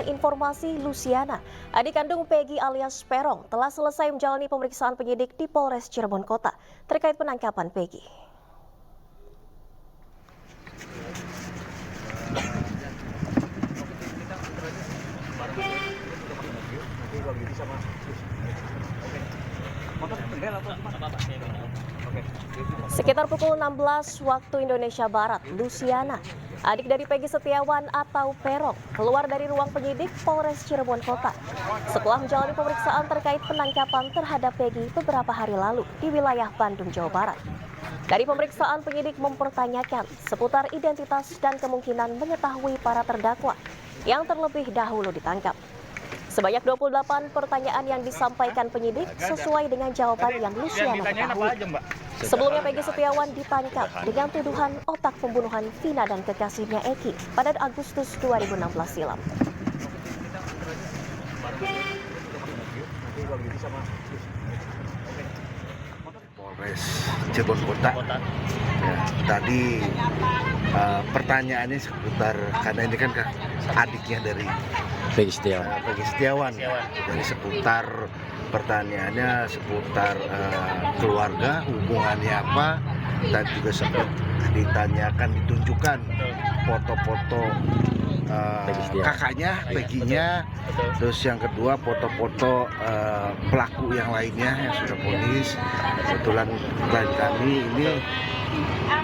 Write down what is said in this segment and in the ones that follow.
informasi Luciana, adik kandung Peggy alias Perong, telah selesai menjalani pemeriksaan penyidik di Polres Cirebon Kota terkait penangkapan Peggy. Sekitar pukul 16 waktu Indonesia Barat, Luciana, adik dari Peggy Setiawan atau Perong, keluar dari ruang penyidik Polres Cirebon Kota setelah menjalani pemeriksaan terkait penangkapan terhadap Peggy beberapa hari lalu di wilayah Bandung, Jawa Barat. Dari pemeriksaan, penyidik mempertanyakan seputar identitas dan kemungkinan mengetahui para terdakwa yang terlebih dahulu ditangkap. Sebanyak 28 pertanyaan yang disampaikan penyidik sesuai dengan jawaban yang Luciana ketahui. Sebelumnya Peggy Setiawan ditangkap dengan tuduhan otak pembunuhan Vina dan kekasihnya Eki pada Agustus 2016 silam. Polres Cirebon Kota. Ya, tadi pertanyaannya seputar, karena ini kan adiknya dari Peggy Setiawan. Peggy Setiawan. Jadi seputar pertanyaannya seputar keluarga, hubungannya apa, dan juga sempat ditanyakan, ditunjukkan foto-foto kakaknya, Peggy-nya. Terus yang kedua foto-foto pelaku yang lainnya yang sudah ponis. Kebetulan klien kami ini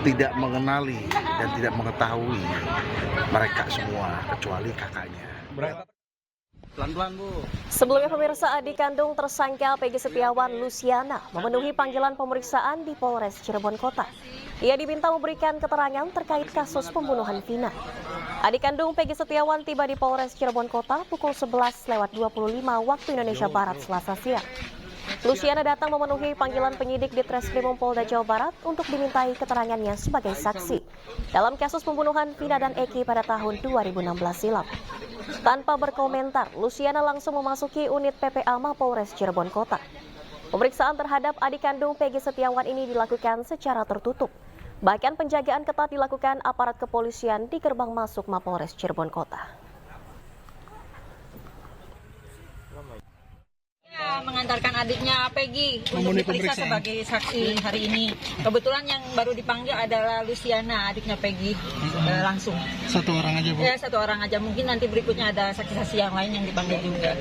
tidak mengenali dan tidak mengetahui mereka semua kecuali kakaknya. Pelan-pelan, Bu. Sebelumnya pemirsa, adik kandung tersangka Peggy Setiawan, Luciana, memenuhi panggilan pemeriksaan di Polres Cirebon Kota. Ia diminta memberikan keterangan terkait kasus pembunuhan Vina. Adik kandung Peggy Setiawan tiba di Polres Cirebon Kota pukul 11:25 waktu Indonesia Barat Selasa siang. Luciana datang memenuhi panggilan penyidik di Treskrimum Polda Jawa Barat untuk dimintai keterangannya sebagai saksi dalam kasus pembunuhan Vina dan Eki pada tahun 2016 silam. Tanpa berkomentar, Luciana langsung memasuki unit PPA Mapolres Cirebon Kota. Pemeriksaan terhadap adik kandung Peggy Setiawan ini dilakukan secara tertutup. Bahkan penjagaan ketat dilakukan aparat kepolisian di gerbang masuk Mapolres Cirebon Kota. Mengantarkan adiknya Peggy untuk diperiksa sebagai saksi hari ini. Kebetulan yang baru dipanggil adalah Luciana, adiknya Peggy, langsung. Satu orang aja, Bu? Ya, satu orang aja. Mungkin nanti berikutnya ada saksi-saksi yang lain yang dipanggil juga.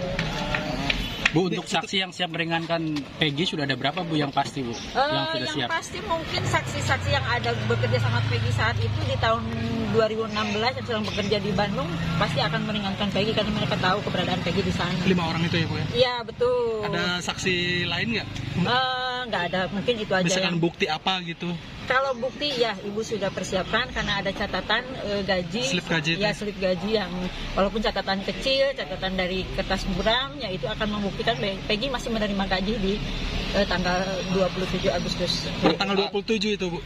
Bu, untuk saksi yang siap meringankan Peggy sudah ada berapa, Bu, yang pasti, Bu? Yang sudah siap? Yang pasti mungkin saksi-saksi yang ada bekerja sama Peggy saat itu di tahun 2016 yang sedang bekerja di Bandung pasti akan meringankan Peggy karena mereka tahu keberadaan Peggy di sana. 5 orang itu ya, Bu, ya? Iya, betul. Ada saksi lain nggak? Nggak ada, mungkin itu aja. Misalkan bukti apa gitu? Kalau bukti ya Ibu sudah persiapkan karena ada catatan gaji, slip gaji ya slip gaji yang walaupun catatan kecil, catatan dari kertas buram, ya itu akan membuktikan Peggy masih menerima gaji di tanggal 27 Agustus. Tanggal 27 itu, Bu?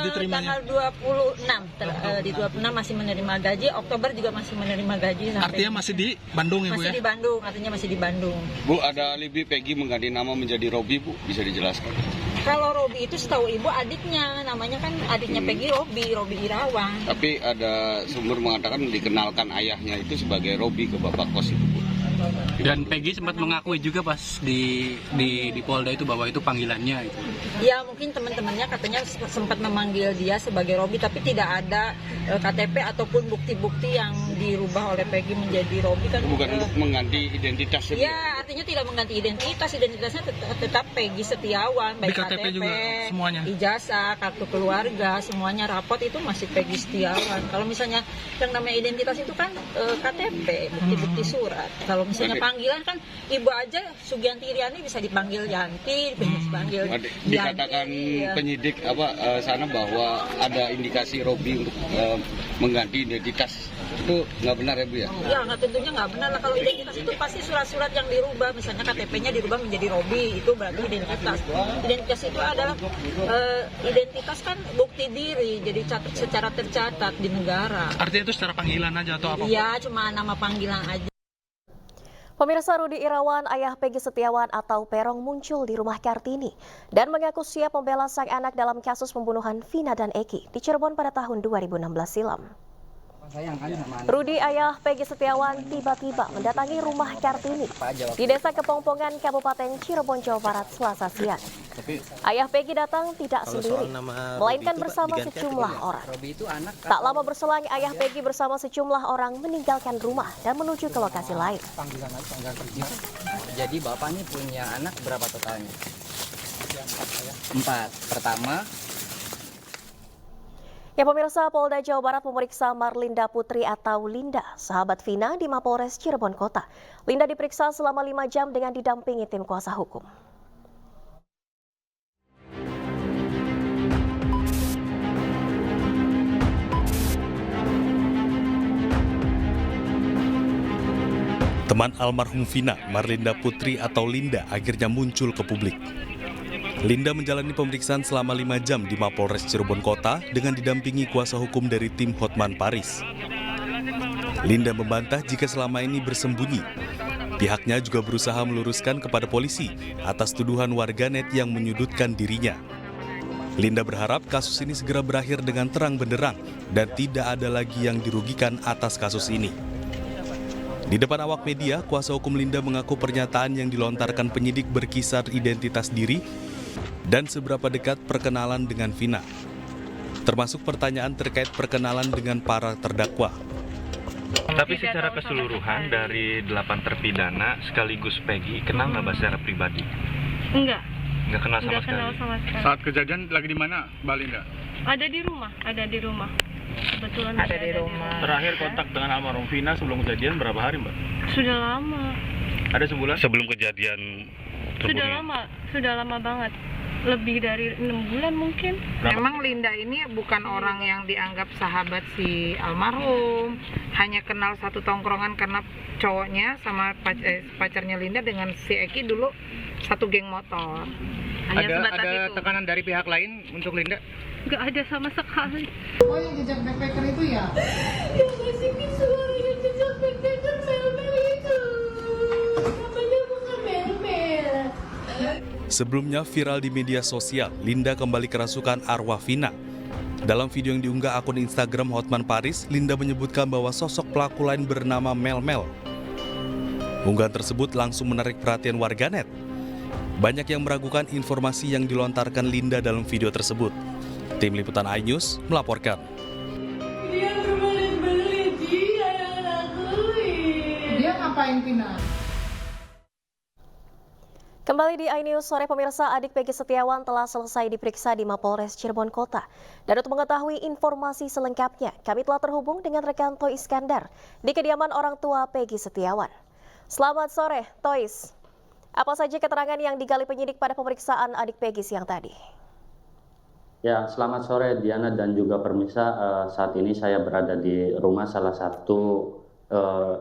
Diterimanya? Tanggal 26, di 26 masih menerima gaji, Oktober juga masih menerima gaji. Artinya masih di Bandung ya, Bu, ya? Masih di Bandung, artinya masih di Bandung. Bu, ada alibi Peggy mengganti nama menjadi Robi, Bu, bisa dijelaskan? Kalau Robi itu setahu Ibu adiknya, namanya kan adiknya Peggy Robi Irawan. Tapi ada sumber mengatakan dikenalkan ayahnya itu sebagai Robi ke Bapak Kos itu, Bu. Dan Peggy sempat mengakui juga pas di Polda itu bahwa itu panggilannya itu. Ya mungkin teman-temannya katanya sempat memanggil dia sebagai Robi, tapi tidak ada KTP ataupun bukti-bukti yang dirubah oleh Peggy menjadi Robi kan. Bukan untuk mengganti identitas itu. Ya artinya tidak mengganti identitasnya tetap Peggy Setiawan, baik di KTP juga semuanya. Ijazah, kartu keluarga, semuanya rapot itu masih Peggy Setiawan. Kalau misalnya yang namanya identitas itu kan KTP, bukti-bukti surat. Kalau misalnya panggilan kan Ibu aja Sugianti Iriani bisa dipanggil Yanti, dipanggil dikatakan Yanti, penyidik sana bahwa ada indikasi Robi untuk mengganti identitas. Itu nggak benar ya, Bu, ya? Ya, tentunya nggak benar lah. Kalau identitas itu pasti surat-surat yang dirubah, misalnya KTP-nya dirubah menjadi Robi, itu berarti identitas. Identitas itu adalah identitas kan bukti diri, jadi secara tercatat di negara. Artinya itu secara panggilan aja atau apa? Iya, cuma nama panggilan aja. Pemirsa, Rudi Irawan, ayah Peggy Setiawan atau Perong muncul di rumah Kartini dan mengaku siap membela sang anak dalam kasus pembunuhan Vina dan Eki di Cirebon pada tahun 2016 silam. Rudi, ayah Peggy Setiawan, tiba-tiba mendatangi rumah Kartini di Desa Kepongpongan, Kabupaten Cirebon, Jawa Barat, Selasa siang. Ayah Peggy datang tidak sendiri, melainkan bersama sejumlah orang. Tak lama berselang, ayah Peggy bersama sejumlah orang meninggalkan rumah dan menuju ke lokasi lain. Jadi bapak ini punya anak berapa totalnya? 4. Pertama. Ya pemirsa, Polda Jawa Barat memeriksa Marlinda Putri atau Linda, sahabat Vina di Mapolres Cirebon Kota. Linda diperiksa selama 5 jam dengan didampingi tim kuasa hukum. Teman almarhum Vina, Marlinda Putri atau Linda, akhirnya muncul ke publik. Linda menjalani pemeriksaan selama 5 jam di Mapolres Cirebon Kota dengan didampingi kuasa hukum dari tim Hotman Paris. Linda membantah jika selama ini bersembunyi. Pihaknya juga berusaha meluruskan kepada polisi atas tuduhan warganet yang menyudutkan dirinya. Linda berharap kasus ini segera berakhir dengan terang benderang dan tidak ada lagi yang dirugikan atas kasus ini. Di depan awak media, kuasa hukum Linda mengaku pernyataan yang dilontarkan penyidik berkisar identitas diri dan seberapa dekat perkenalan dengan Vina, termasuk pertanyaan terkait perkenalan dengan para terdakwa. Tapi secara keseluruhan dari 8 terpidana sekaligus Peggy, kenal nggak Mbak secara pribadi? Enggak. Nggak kenal sama sekali? Sama sekali. Saat kejadian lagi di mana, Mbak Linda? Ada di rumah. Kebetulan ada di rumah. Terakhir kontak dengan almarhum Vina sebelum kejadian berapa hari, Mbak? Sudah lama. Ada sebulan? Sebelum kejadian terbunuh? Sudah lama banget. Lebih dari 6 bulan mungkin. Memang Linda ini bukan orang yang dianggap sahabat si almarhum, hanya kenal satu tongkrongan karena cowoknya sama pacarnya Linda dengan si Eki dulu satu geng motor. Ada tekanan dari pihak lain untuk Linda? Nggak ada sama sekali. Oh, yang jejak backpacker itu ya? Yang masukin suara yang jejak backpacker mel-mel itu. Namanya bukan mel-mel. Sebelumnya viral di media sosial, Linda kembali kerasukan arwah Vina. Dalam video yang diunggah akun Instagram Hotman Paris, Linda menyebutkan bahwa sosok pelaku lain bernama Mel-Mel. Unggahan tersebut langsung menarik perhatian warganet. Banyak yang meragukan informasi yang dilontarkan Linda dalam video tersebut. Tim Liputan iNews melaporkan. Dia berbelit-belit, dia yang lakuin. Dia ngapain Vina? Kembali di iNews sore pemirsa, adik Peggy Setiawan telah selesai diperiksa di Mapolres Cirebon Kota. Dan untuk mengetahui informasi selengkapnya, kami telah terhubung dengan rekan Toy Iskandar di kediaman orang tua Peggy Setiawan. Selamat sore, Toys. Apa saja keterangan yang digali penyidik pada pemeriksaan adik Peggy siang tadi? Ya, selamat sore Diana dan juga pemirsa. Saat ini saya berada di rumah salah satu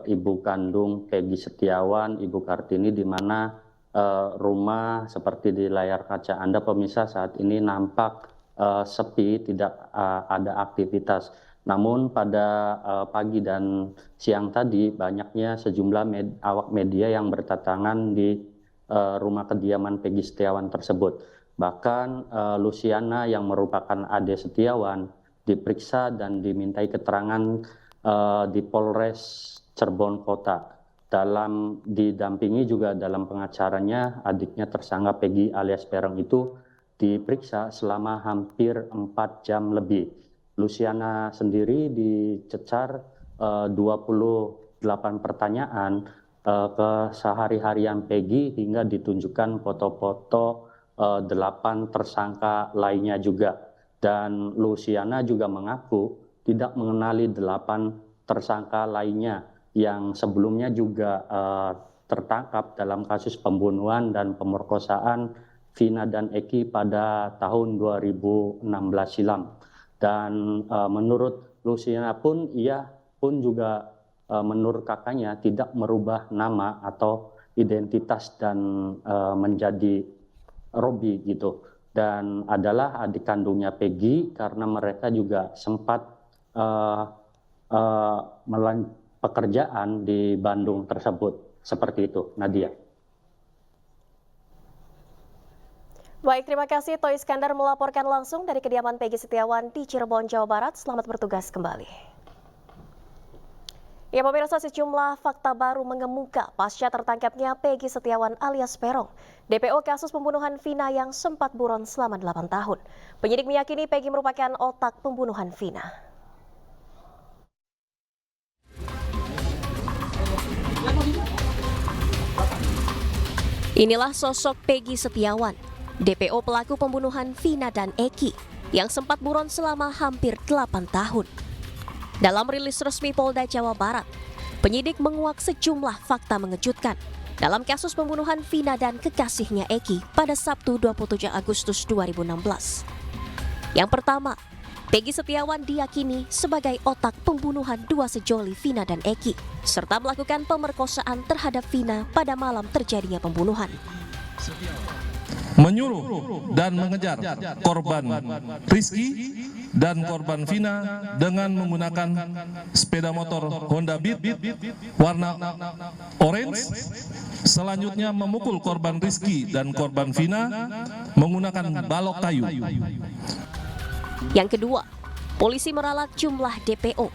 ibu kandung Peggy Setiawan, Ibu Kartini, di mana rumah seperti di layar kaca Anda pemirsa saat ini nampak sepi, tidak ada aktivitas. Namun pada pagi dan siang tadi banyaknya sejumlah awak media yang berdatangan di rumah kediaman Peggy Setiawan tersebut. Bahkan Luciana yang merupakan adik Setiawan diperiksa dan dimintai keterangan di Polres Cirebon Kota. Didampingi juga dalam pengacaranya adiknya tersangka Peggy alias Pereng itu diperiksa selama hampir 4 jam lebih. Luciana sendiri dicecar 28 pertanyaan kesehari-harian Peggy hingga ditunjukkan foto-foto 8 tersangka lainnya juga. Dan Luciana juga mengaku tidak mengenali 8 tersangka lainnya yang sebelumnya juga tertangkap dalam kasus pembunuhan dan pemerkosaan Vina dan Eki pada tahun 2016 silam. Dan menurut Luciana pun, ia pun juga menurut kakaknya tidak merubah nama atau identitas dan menjadi Robi gitu. Dan adalah adik kandungnya Peggy karena mereka juga sempat pekerjaan di Bandung tersebut. Seperti itu, Nadia. Baik, terima kasih Toy Iskandar melaporkan langsung dari kediaman Peggy Setiawan di Cirebon, Jawa Barat. Selamat bertugas kembali. Ya pemirsa, sejumlah fakta baru mengemuka pasca tertangkapnya Peggy Setiawan alias Peron, DPO kasus pembunuhan Vina yang sempat buron selama 8 tahun. Penyidik meyakini Peggy merupakan otak pembunuhan Vina. Inilah sosok Peggy Setiawan, DPO pelaku pembunuhan Vina dan Eki, yang sempat buron selama hampir 8 tahun. Dalam rilis resmi Polda Jawa Barat, penyidik menguak sejumlah fakta mengejutkan dalam kasus pembunuhan Vina dan kekasihnya Eki pada Sabtu 27 Agustus 2016. Yang pertama, Peggy Setiawan diyakini sebagai otak pembunuhan dua sejoli Vina dan Eki, serta melakukan pemerkosaan terhadap Vina pada malam terjadinya pembunuhan. Menyuruh dan mengejar korban Rizky dan korban Vina dengan menggunakan sepeda motor Honda Beat warna orange. Selanjutnya memukul korban Rizky dan korban Vina menggunakan balok kayu. Yang kedua, polisi meralat jumlah DPO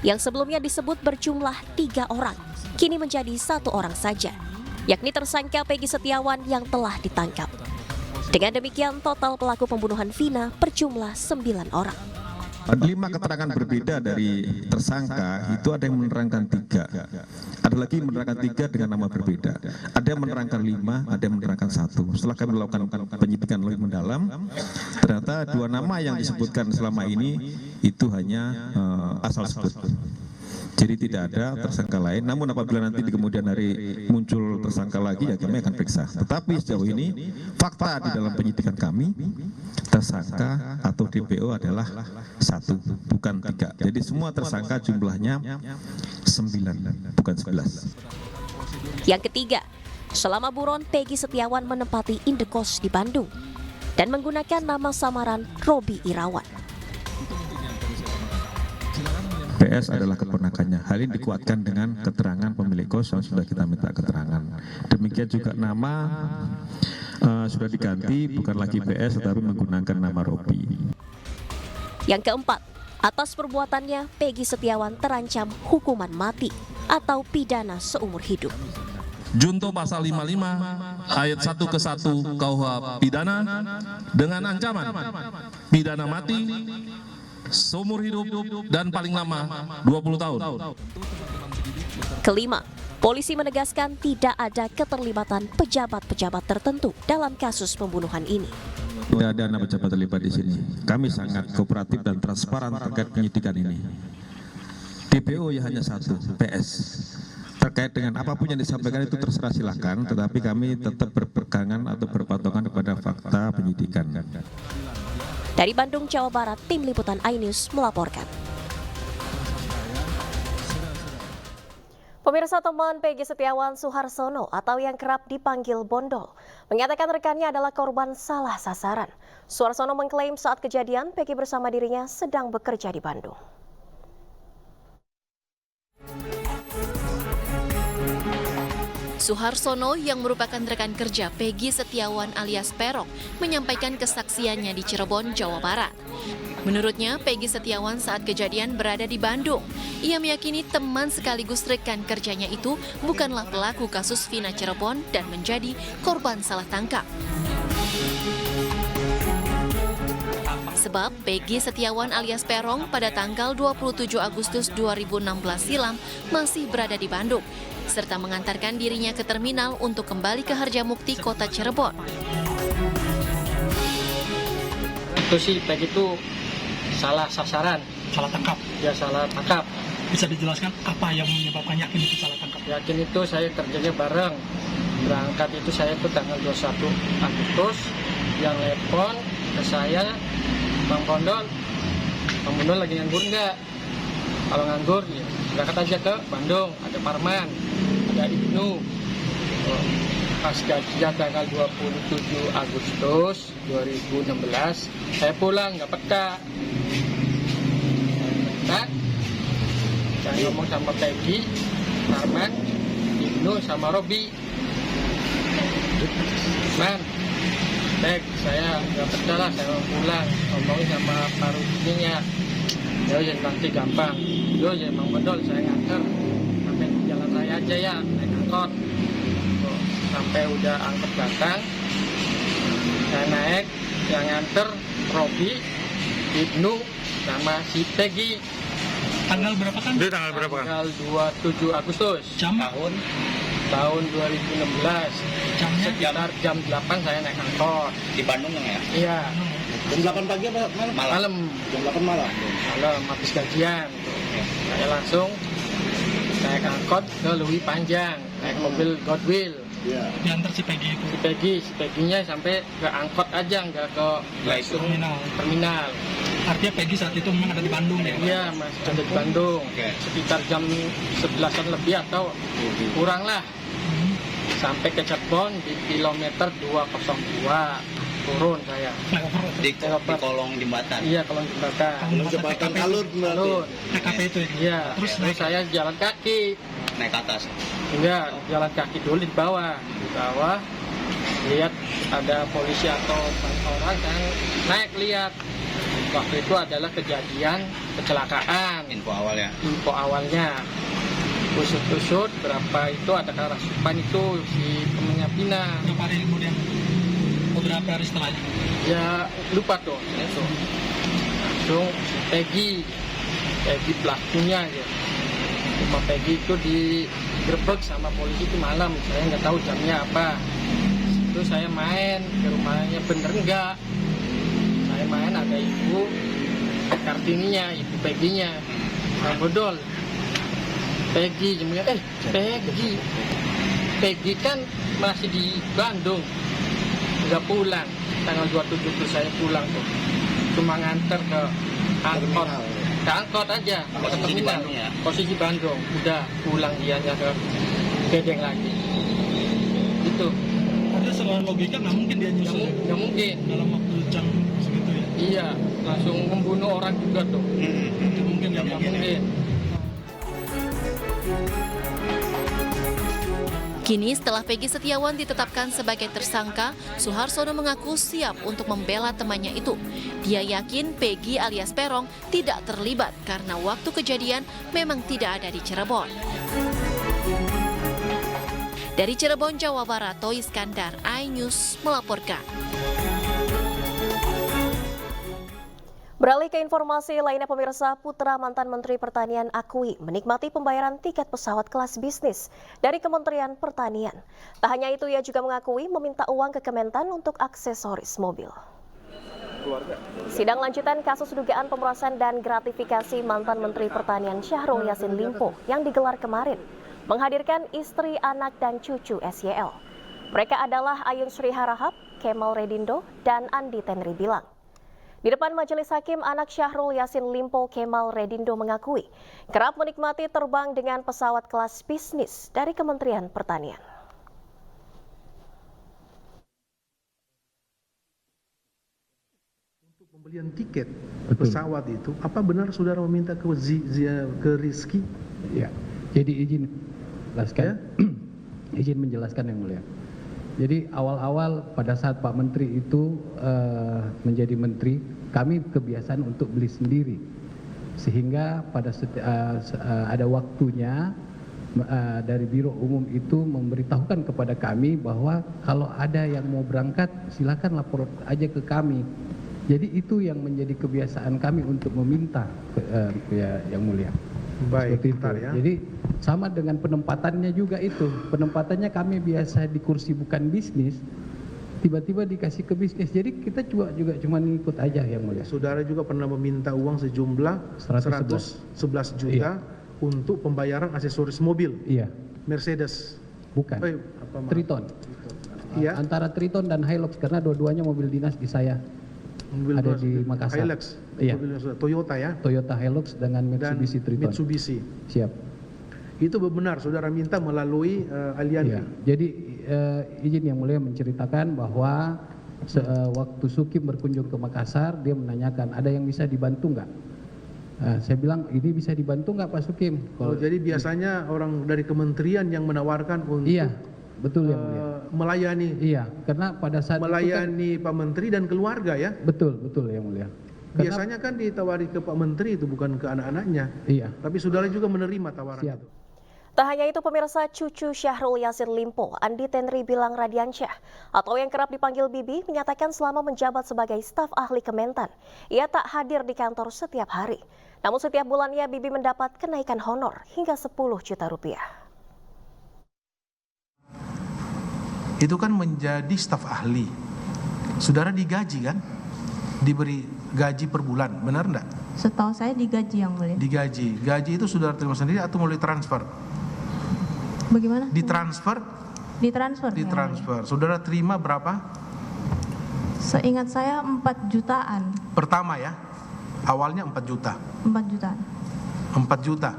yang sebelumnya disebut berjumlah 3 orang, kini menjadi 1 orang saja, yakni tersangka Peggy Setiawan yang telah ditangkap. Dengan demikian, total pelaku pembunuhan Vina berjumlah 9 orang. 5 keterangan berbeda dari tersangka itu ada yang menerangkan 3. Ada lagi menerangkan 3 dengan nama berbeda. Ada yang menerangkan 5, ada yang menerangkan 1. Setelah kami melakukan penyidikan lebih mendalam, ternyata 2 nama yang disebutkan selama ini itu hanya asal sebut. Jadi tidak ada tersangka lain, namun apabila nanti di kemudian hari muncul tersangka lagi ya kami akan periksa. Tetapi sejauh ini fakta di dalam penyidikan kami, tersangka atau DPO adalah 1, bukan 3. Jadi semua tersangka jumlahnya 9, bukan 11. Yang ketiga, selama buron Peggy Setiawan menempati indekos di Bandung dan menggunakan nama samaran Robi Irawan. PS adalah keponakannya. Hal ini dikuatkan dengan keterangan pemilik kos yang sudah kita minta keterangan. Demikian juga nama sudah diganti, bukan lagi PS tetapi menggunakan nama Robi. Yang keempat, atas perbuatannya Peggy Setiawan terancam hukuman mati atau pidana seumur hidup. Junto pasal 55 ayat 1 ke 1 KUH pidana dengan ancaman pidana mati, seumur hidup, dan paling lama 20 tahun. Kelima, polisi menegaskan tidak ada keterlibatan pejabat-pejabat tertentu dalam kasus pembunuhan ini. Tidak ada nama pejabat terlibat di sini. Kami sangat kooperatif dan transparan terkait penyidikan ini. DPO ya hanya 1, PS. Terkait dengan apapun yang disampaikan itu terserah silakan, tetapi kami tetap berpegangan atau berpatokan kepada fakta penyidikan. Dari Bandung, Jawa Barat, Tim Liputan iNews melaporkan. Pemirsa, teman Peggy Setiawan, Suharsono atau yang kerap dipanggil Bondol, mengatakan rekannya adalah korban salah sasaran. Suharsono mengklaim saat kejadian Peggy bersama dirinya sedang bekerja di Bandung. Suharsono yang merupakan rekan kerja Peggy Setiawan alias Peron menyampaikan kesaksiannya di Cirebon, Jawa Barat. Menurutnya, Peggy Setiawan saat kejadian berada di Bandung. Ia meyakini teman sekaligus rekan kerjanya itu bukanlah pelaku kasus Vina Cirebon dan menjadi korban salah tangkap. Sebab Peggy Setiawan alias Peron pada tanggal 27 Agustus 2016 silam masih berada di Bandung, serta mengantarkan dirinya ke terminal untuk kembali ke Harjamukti, Kota Cirebon. Itu sih Peggy itu salah sasaran, salah tangkap. Ya salah tangkap. Bisa dijelaskan apa yang menyebabkan yakin itu salah tangkap? Yakin itu saya kerjanya bareng. Berangkat itu saya itu tanggal 21 Agustus, yang telepon ke saya, Bang Bondol lagi nganggur nggak? Kalau nganggur, ya berangkat aja ke Bandung, ada Parman, ada Ibnu. Pas gajian tanggal 27 Agustus 2016, saya pulang, nggak peka. Saya ngomong sama Peggy, Parman, Ibnu, sama Robi. Man, Peg, saya nggak peka lah, saya mau pulang. Ngomongin sama Pak Rubinya. Ya nanti gampang. Yo ya Bang Bondol, saya nganter. Jaya naik angkot. Tuh, sampai udah angkot datang, saya naik, yang nganter Robi, Ibnu, sama si Peggy. Tanggal berapa kan? Itu tanggal berapa kan? Tanggal 27 Agustus. Jam? Tahun 2016. Jamnya? Sekitar jam 8 saya naik angkot. Di Bandung ya? Iya. Jam 8 pagi apa malam? Malam. Jam 8 malam. Malam habis gajian. Saya langsung naik angkot ke Lui Panjang, naik mobil Godwill. Iya. Diantar si Peggy itu. Si Peggy-nya sampai ke angkot aja, nggak ke langsung terminal. Artinya Peggy saat itu memang ada di Bandung ya? Iya, masih ada di Bandung. Sekitar jam 11-an lebih atau kurang lah. Sampai ke Cirebon di kilometer 202. Turun saya. Di kolong jembatan. Iya, kolong jembatan. Kolong jembatan alun berarti. TKP itu ya? Iya. Terus saya jalan kaki. Naik ke atas. Enggak, jalan kaki dulu di bawah. Di bawah lihat ada polisi atau orang kan naik lihat. Waktu itu adalah kejadian kecelakaan. Info awalnya. Info awalnya. Usut-usut berapa itu ada kerasukan itu si temennya Pina. Berapa hari kemudian? Beberapa hari setelahnya? Ya lupa tuh. Langsung Peggy pelakunya aja. Cuma Peggy itu digerebek sama polisi itu malam. Saya nggak tahu jamnya apa. Itu saya main ke rumahnya, bener enggak? Saya main ada ibu Kartininya, ibu Peggy-nya. Nah, bodol. Peggy jemnya, Peggy kan masih di Bandung. Udah pulang, tanggal 27 itu saya pulang tuh. Cuma nganter ke angkot. Ke angkot aja, ke terminal. Posisi Bandung. Udah pulang dianya ke Gedeng lagi. Itu. Ada secara logika nggak mungkin dia nyusul. Nggak mungkin. Dalam waktu jam segitu ya? Iya, langsung membunuh orang juga tuh. Itu mungkin nggak mungkin. Kini setelah Peggy Setiawan ditetapkan sebagai tersangka, Suharsono mengaku siap untuk membela temannya itu. Dia yakin Peggy alias Perong tidak terlibat karena waktu kejadian memang tidak ada di Cirebon. Dari Cirebon, Jawa Barat, Toy Iskandar, iNews melaporkan. Beralih ke informasi lainnya, pemirsa, putra mantan Menteri Pertanian akui menikmati pembayaran tiket pesawat kelas bisnis dari Kementerian Pertanian. Tak hanya itu, ia juga mengakui meminta uang ke Kementan untuk aksesoris mobil. Sidang lanjutan kasus dugaan pemerasan dan gratifikasi mantan Menteri Pertanian Syahrul Yassin Limpo yang digelar kemarin menghadirkan istri, anak, dan cucu SYL. Mereka adalah Ayun Sri Harahap, Kemal Redindo, dan Andi Tenri Bilang. Di depan majelis hakim, anak Syahrul Yassin Limpo, Kemal Redindo, mengakui kerap menikmati terbang dengan pesawat kelas bisnis dari Kementerian Pertanian. Untuk pembelian tiket pesawat itu, apa benar saudara meminta ke Rizky? Ya, jadi izin jelaskan, izin menjelaskan yang mulia. Jadi awal-awal pada saat Pak Menteri itu menjadi menteri, kami kebiasaan untuk beli sendiri. Sehingga pada ada waktunya dari Biro Umum itu memberitahukan kepada kami bahwa kalau ada yang mau berangkat silakan lapor aja ke kami. Jadi itu yang menjadi kebiasaan kami untuk meminta yang mulia. Baik, seperti itu. ya. Jadi sama dengan penempatannya juga itu. Penempatannya kami biasa di kursi bukan bisnis, tiba-tiba dikasih ke bisnis. Jadi kita juga cuma ngikut aja yang mulia. Saudara juga pernah meminta uang sejumlah 111 juta untuk pembayaran aksesoris mobil. Iya. Mercedes. Bukan. Triton. Iya. Antara Triton dan Hilux karena dua-duanya mobil dinas di saya. Mobil ada di Makassar. Hilux. Iya. Toyota ya. Toyota Hilux dengan Mitsubishi Triton. Mitsubishi. Siap. Itu benar saudara minta melalui Alianti. Ya, jadi izin yang mulia menceritakan bahwa waktu Sukim berkunjung ke Makassar, dia menanyakan ada yang bisa dibantu nggak? Saya bilang ini bisa dibantu nggak Pak Sukim? Jadi biasanya orang dari kementerian yang menawarkan untuk betul yang mulia. Melayani. Iya, karena pada saat melayani Pak Menteri dan keluarga ya. Betul yang mulia. Biasanya kan ditawari ke Pak Menteri itu bukan ke anak-anaknya. Iya. Tapi saudara juga menerima tawaran itu. Tak hanya itu pemirsa, cucu Syahrul Yassin Limpo, Andi Tenri Bilang Radiansyah, atau yang kerap dipanggil Bibi, menyatakan selama menjabat sebagai staf ahli Kementan, ia tak hadir di kantor setiap hari. Namun setiap bulannya Bibi mendapat kenaikan honor hingga 10 juta rupiah. Itu kan menjadi staf ahli. Saudara digaji kan? Diberi gaji per bulan, benar enggak? Setahu saya digaji, Yang Mulia. Digaji. Gaji itu saudara terima sendiri atau melalui transfer? Bagaimana? Ditransfer? Ditransfer. Ditransfer. Saudara terima berapa? Seingat saya 4 jutaan. Pertama ya? Awalnya 4 juta. 4 jutaan. 4 juta.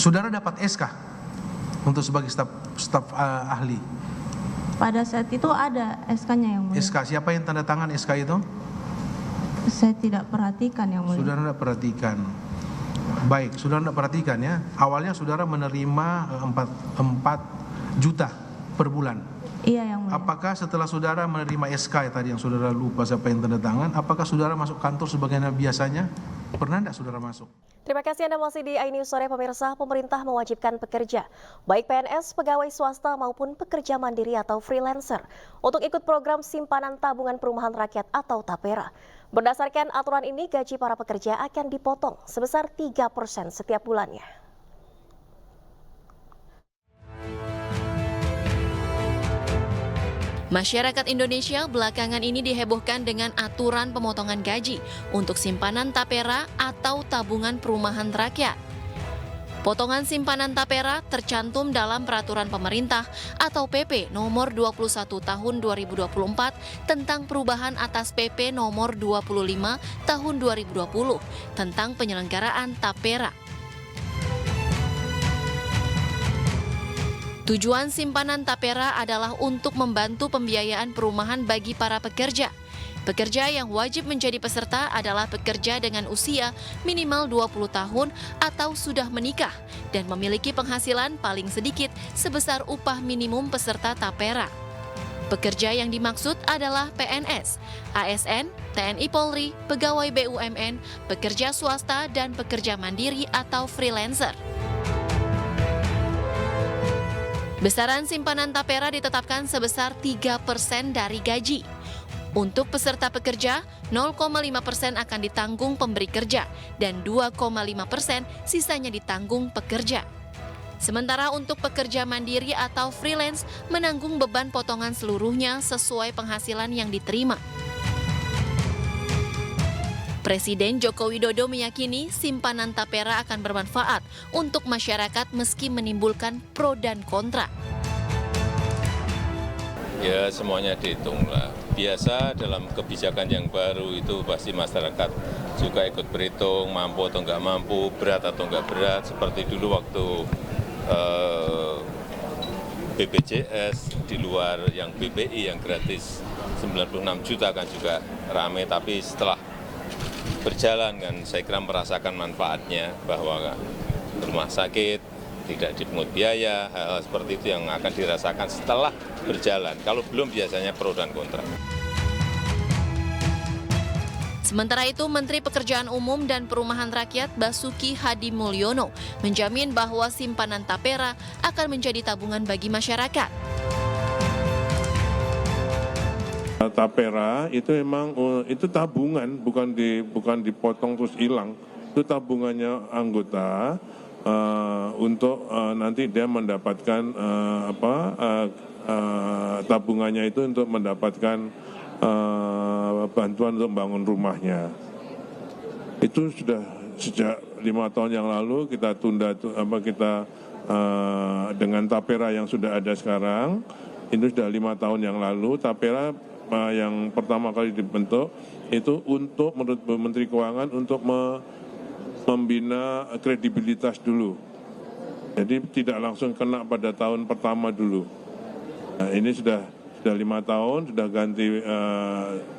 Saudara dapat SK untuk sebagai staf ahli? Pada saat itu ada SK-nya, Yang Mulia. SK, siapa yang tanda tangan SK itu? Saya tidak perhatikan, Yang Mulia. Saudara tidak perhatikan. Baik, saudara tidak perhatikan ya. Awalnya saudara menerima 4 juta per bulan. Iya, Yang Mulia. Apakah setelah saudara menerima SK tadi yang saudara lupa siapa yang tanda tangan, apakah saudara masuk kantor sebagaimana biasanya? Pernah tidak saudara masuk? Terima kasih Anda masih di iNews Sore pemirsa. Pemerintah mewajibkan pekerja, baik PNS, pegawai swasta maupun pekerja mandiri atau freelancer, untuk ikut program simpanan tabungan perumahan rakyat atau TAPERA. Berdasarkan aturan ini, gaji para pekerja akan dipotong sebesar 3% setiap bulannya. Masyarakat Indonesia belakangan ini dihebohkan dengan aturan pemotongan gaji untuk simpanan TAPERA atau tabungan perumahan rakyat. Potongan simpanan TAPERA tercantum dalam peraturan pemerintah atau PP nomor 21 tahun 2024 tentang perubahan atas PP nomor 25 tahun 2020 tentang penyelenggaraan TAPERA. Tujuan simpanan TAPERA adalah untuk membantu pembiayaan perumahan bagi para pekerja. Pekerja yang wajib menjadi peserta adalah pekerja dengan usia minimal 20 tahun atau sudah menikah dan memiliki penghasilan paling sedikit sebesar upah minimum peserta TAPERA. Pekerja yang dimaksud adalah PNS, ASN, TNI Polri, pegawai BUMN, pekerja swasta, dan pekerja mandiri atau freelancer. Besaran simpanan TAPERA ditetapkan sebesar 3% dari gaji. Untuk peserta pekerja, 0,5% akan ditanggung pemberi kerja dan 2,5% sisanya ditanggung pekerja. Sementara untuk pekerja mandiri atau freelance menanggung beban potongan seluruhnya sesuai penghasilan yang diterima. Presiden Joko Widodo meyakini simpanan TAPERA akan bermanfaat untuk masyarakat meski menimbulkan pro dan kontra. Ya semuanya dihitung lah. Biasa dalam kebijakan yang baru itu pasti masyarakat juga ikut berhitung, mampu atau nggak mampu, berat atau nggak berat. Seperti dulu waktu BPJS di luar yang BPI yang gratis 96 juta kan juga rame, tapi setelah berjalan kan saya kira merasakan manfaatnya bahwa rumah sakit tidak dipungut biaya, hal-hal seperti itu yang akan dirasakan setelah berjalan. Kalau belum biasanya pro dan kontra. Sementara itu, Menteri Pekerjaan Umum dan Perumahan Rakyat Basuki Hadi Mulyono menjamin bahwa simpanan TAPERA akan menjadi tabungan bagi masyarakat. TAPERA itu memang itu tabungan, bukan dipotong terus hilang. Itu tabungannya anggota untuk nanti dia mendapatkan tabungannya itu untuk mendapatkan bantuan untuk membangun rumahnya. Itu sudah sejak 5 tahun yang lalu kita tunda dengan TAPERA yang sudah ada sekarang. Itu sudah 5 tahun yang lalu. TAPERA yang pertama kali dibentuk itu untuk menurut Menteri Keuangan untuk membina kredibilitas dulu. Jadi tidak langsung kena pada tahun pertama dulu. Nah, ini sudah 5 tahun, sudah ganti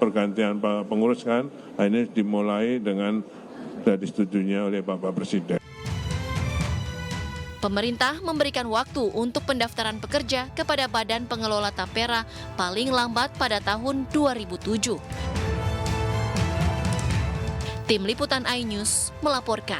pergantian pengurus kan. Nah, ini dimulai dengan sudah disetujuinya oleh Bapak Presiden. Pemerintah memberikan waktu untuk pendaftaran pekerja kepada Badan Pengelola TAPERA paling lambat pada tahun 2007. Tim Liputan iNews melaporkan.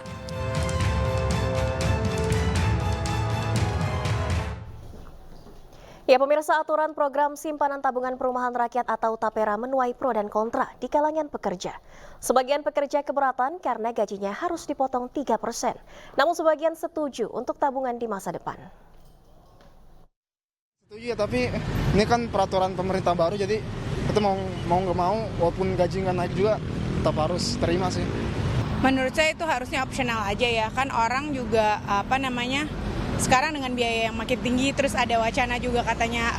Ya, pemirsa, aturan program simpanan tabungan perumahan rakyat atau TAPERA menuai pro dan kontra di kalangan pekerja. Sebagian pekerja keberatan karena gajinya harus dipotong 3%. Namun sebagian setuju untuk tabungan di masa depan. Setuju ya, tapi ini kan peraturan pemerintah baru, jadi kita mau nggak mau, walaupun gaji nggak naik juga tetap harus terima sih. Menurut saya itu harusnya opsional aja ya, kan orang juga sekarang dengan biaya yang makin tinggi, terus ada wacana juga katanya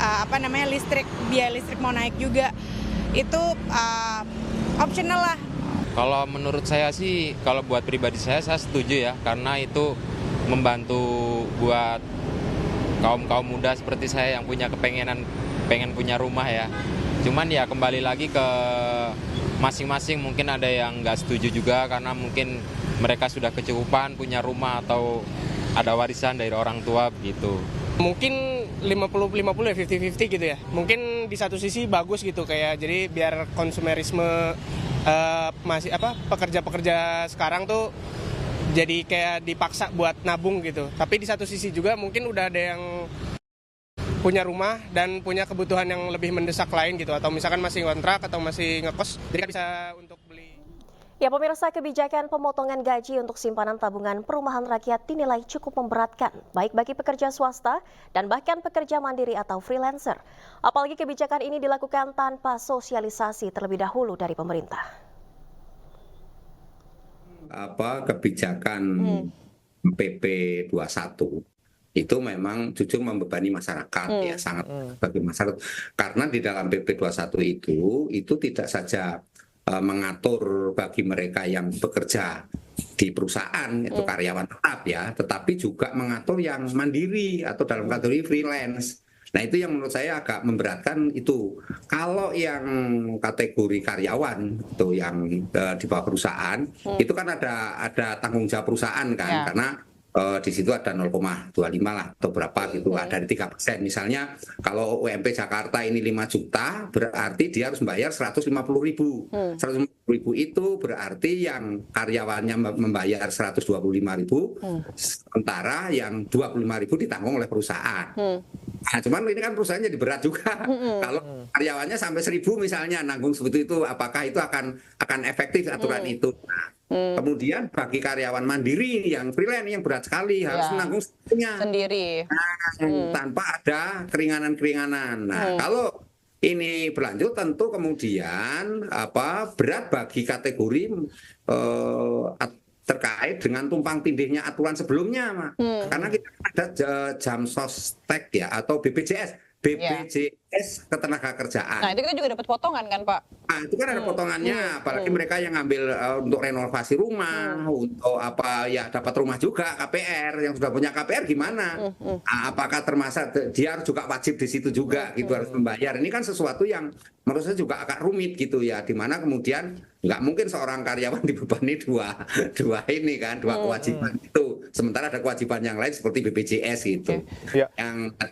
biaya listrik mau naik juga, itu opsional lah. Kalau menurut saya sih, kalau buat pribadi saya setuju ya, karena itu membantu buat kaum muda seperti saya yang punya pengen punya rumah ya. Cuman ya kembali lagi ke masing-masing, mungkin ada yang nggak setuju juga karena mungkin mereka sudah kecukupan punya rumah atau ada warisan dari orang tua begitu. Mungkin 50-50 ya, 50-50 gitu ya. Mungkin di satu sisi bagus gitu, kayak jadi biar konsumerisme pekerja-pekerja sekarang tuh jadi kayak dipaksa buat nabung gitu. Tapi di satu sisi juga mungkin udah ada yang punya rumah dan punya kebutuhan yang lebih mendesak lain gitu, atau misalkan masih kontrak atau masih ngekos, jadi bisa untuk beli. Ya, pemirsa, kebijakan pemotongan gaji untuk simpanan tabungan perumahan rakyat dinilai cukup memberatkan, baik bagi pekerja swasta dan bahkan pekerja mandiri atau freelancer. Apalagi kebijakan ini dilakukan tanpa sosialisasi terlebih dahulu dari pemerintah. Kebijakan PP 21 itu memang jujur membebani masyarakat ya, sangat bagi masyarakat, karena di dalam PP 21 itu tidak saja mengatur bagi mereka yang bekerja di perusahaan itu karyawan tetap ya, tetapi juga mengatur yang mandiri atau dalam kategori freelance. Nah, itu yang menurut saya agak memberatkan itu. Kalau yang kategori karyawan itu yang di bawah perusahaan itu kan ada tanggung jawab perusahaan kan, karena di situ ada 0,25 lah atau berapa gitu, dari 3%. Misalnya kalau UMP Jakarta ini 5 juta, berarti dia harus membayar 150.000. 150.000 itu berarti yang karyawannya membayar 125.000, sementara yang 25.000 ditanggung oleh perusahaan. Nah, cuman ini kan perusahaan jadi berat juga. Kalau karyawannya sampai 1.000 misalnya nanggung seperti itu, apakah itu akan efektif aturan itu? Nah, kemudian bagi karyawan mandiri yang freelance yang berat sekali harus menanggung sendiri. Tanpa ada keringanan-keringanan. Nah, kalau ini berlanjut tentu kemudian berat bagi kategori terkait dengan tumpang tindihnya aturan sebelumnya, karena kita ada jam sostek ya atau BPJS ketenaga kerjaan. Nah, itu kita juga dapat potongan kan, Pak? Nah, itu kan ada potongannya, apalagi mereka yang ngambil untuk renovasi rumah, untuk dapat rumah juga KPR, yang sudah punya KPR gimana? Apakah termasuk dia harus juga wajib di situ juga gitu, harus membayar. Ini kan sesuatu yang menurut saya juga agak rumit gitu ya, di mana kemudian nggak mungkin seorang karyawan dibebani dua kewajiban itu, sementara ada kewajiban yang lain seperti BPJS gitu.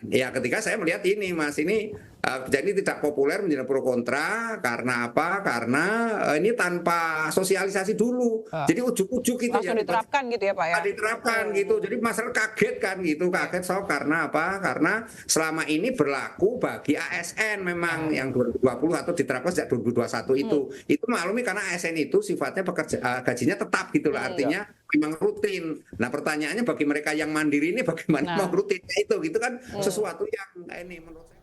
Yang ketika saya melihat ini Mas, ini jadi tidak populer menjadi pro kontra karena apa? Karena ini tanpa sosialisasi dulu. Jadi ujuk-ujuk itu langsung diterapkan gitu ya, Pak ya. Diterapkan gitu. Jadi masyarakat kaget kan gitu, karena apa? Karena selama ini berlaku bagi ASN memang yang 2020 atau diterapkan sejak 2021 itu. Itu maklumi karena ASN itu sifatnya gajinya tetap gitu lah, artinya memang rutin. Nah, pertanyaannya bagi mereka yang mandiri ini bagaimana mau rutinnya itu gitu kan sesuatu yang ini menurut saya.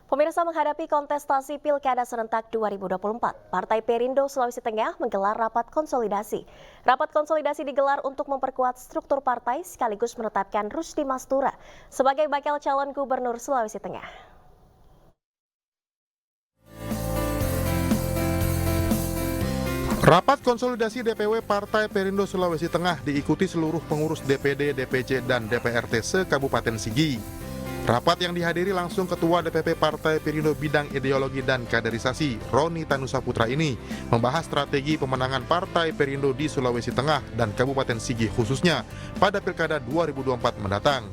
Pemirsa, menghadapi kontestasi Pilkada serentak 2024, Partai Perindo Sulawesi Tengah menggelar rapat konsolidasi. Rapat konsolidasi digelar untuk memperkuat struktur partai sekaligus menetapkan Rusdi Mastura sebagai bakal calon gubernur Sulawesi Tengah. Rapat konsolidasi DPW Partai Perindo Sulawesi Tengah diikuti seluruh pengurus DPD, DPC, dan DPRT se-Kabupaten Sigi. Rapat yang dihadiri langsung Ketua DPP Partai Perindo Bidang Ideologi dan Kaderisasi, Roni Tanusaputra ini, membahas strategi pemenangan Partai Perindo di Sulawesi Tengah dan Kabupaten Sigi khususnya pada Pilkada 2024 mendatang.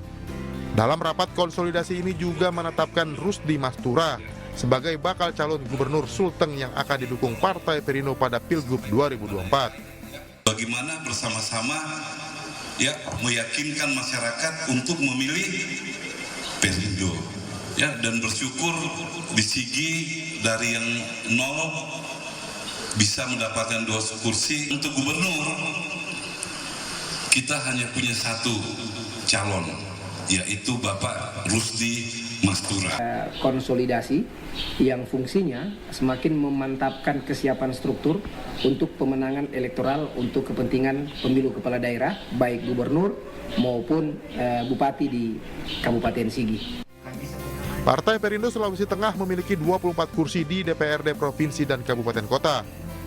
Dalam rapat konsolidasi ini juga menetapkan Rusdi Mastura sebagai bakal calon gubernur Sulteng yang akan didukung Partai Perindo pada Pilgub 2024. Bagaimana bersama-sama ya meyakinkan masyarakat untuk memilih Perindo ya, dan bersyukur di Sigi dari yang 0 bisa mendapatkan 2 kursi. Untuk gubernur kita hanya punya 1 calon, yaitu Bapak Rusdi Mastura. Konsolidasi yang fungsinya semakin memantapkan kesiapan struktur untuk pemenangan elektoral untuk kepentingan pemilu kepala daerah, baik gubernur maupun bupati di Kabupaten Sigi. Partai Perindo Sulawesi Tengah memiliki 24 kursi di DPRD Provinsi dan Kabupaten Kota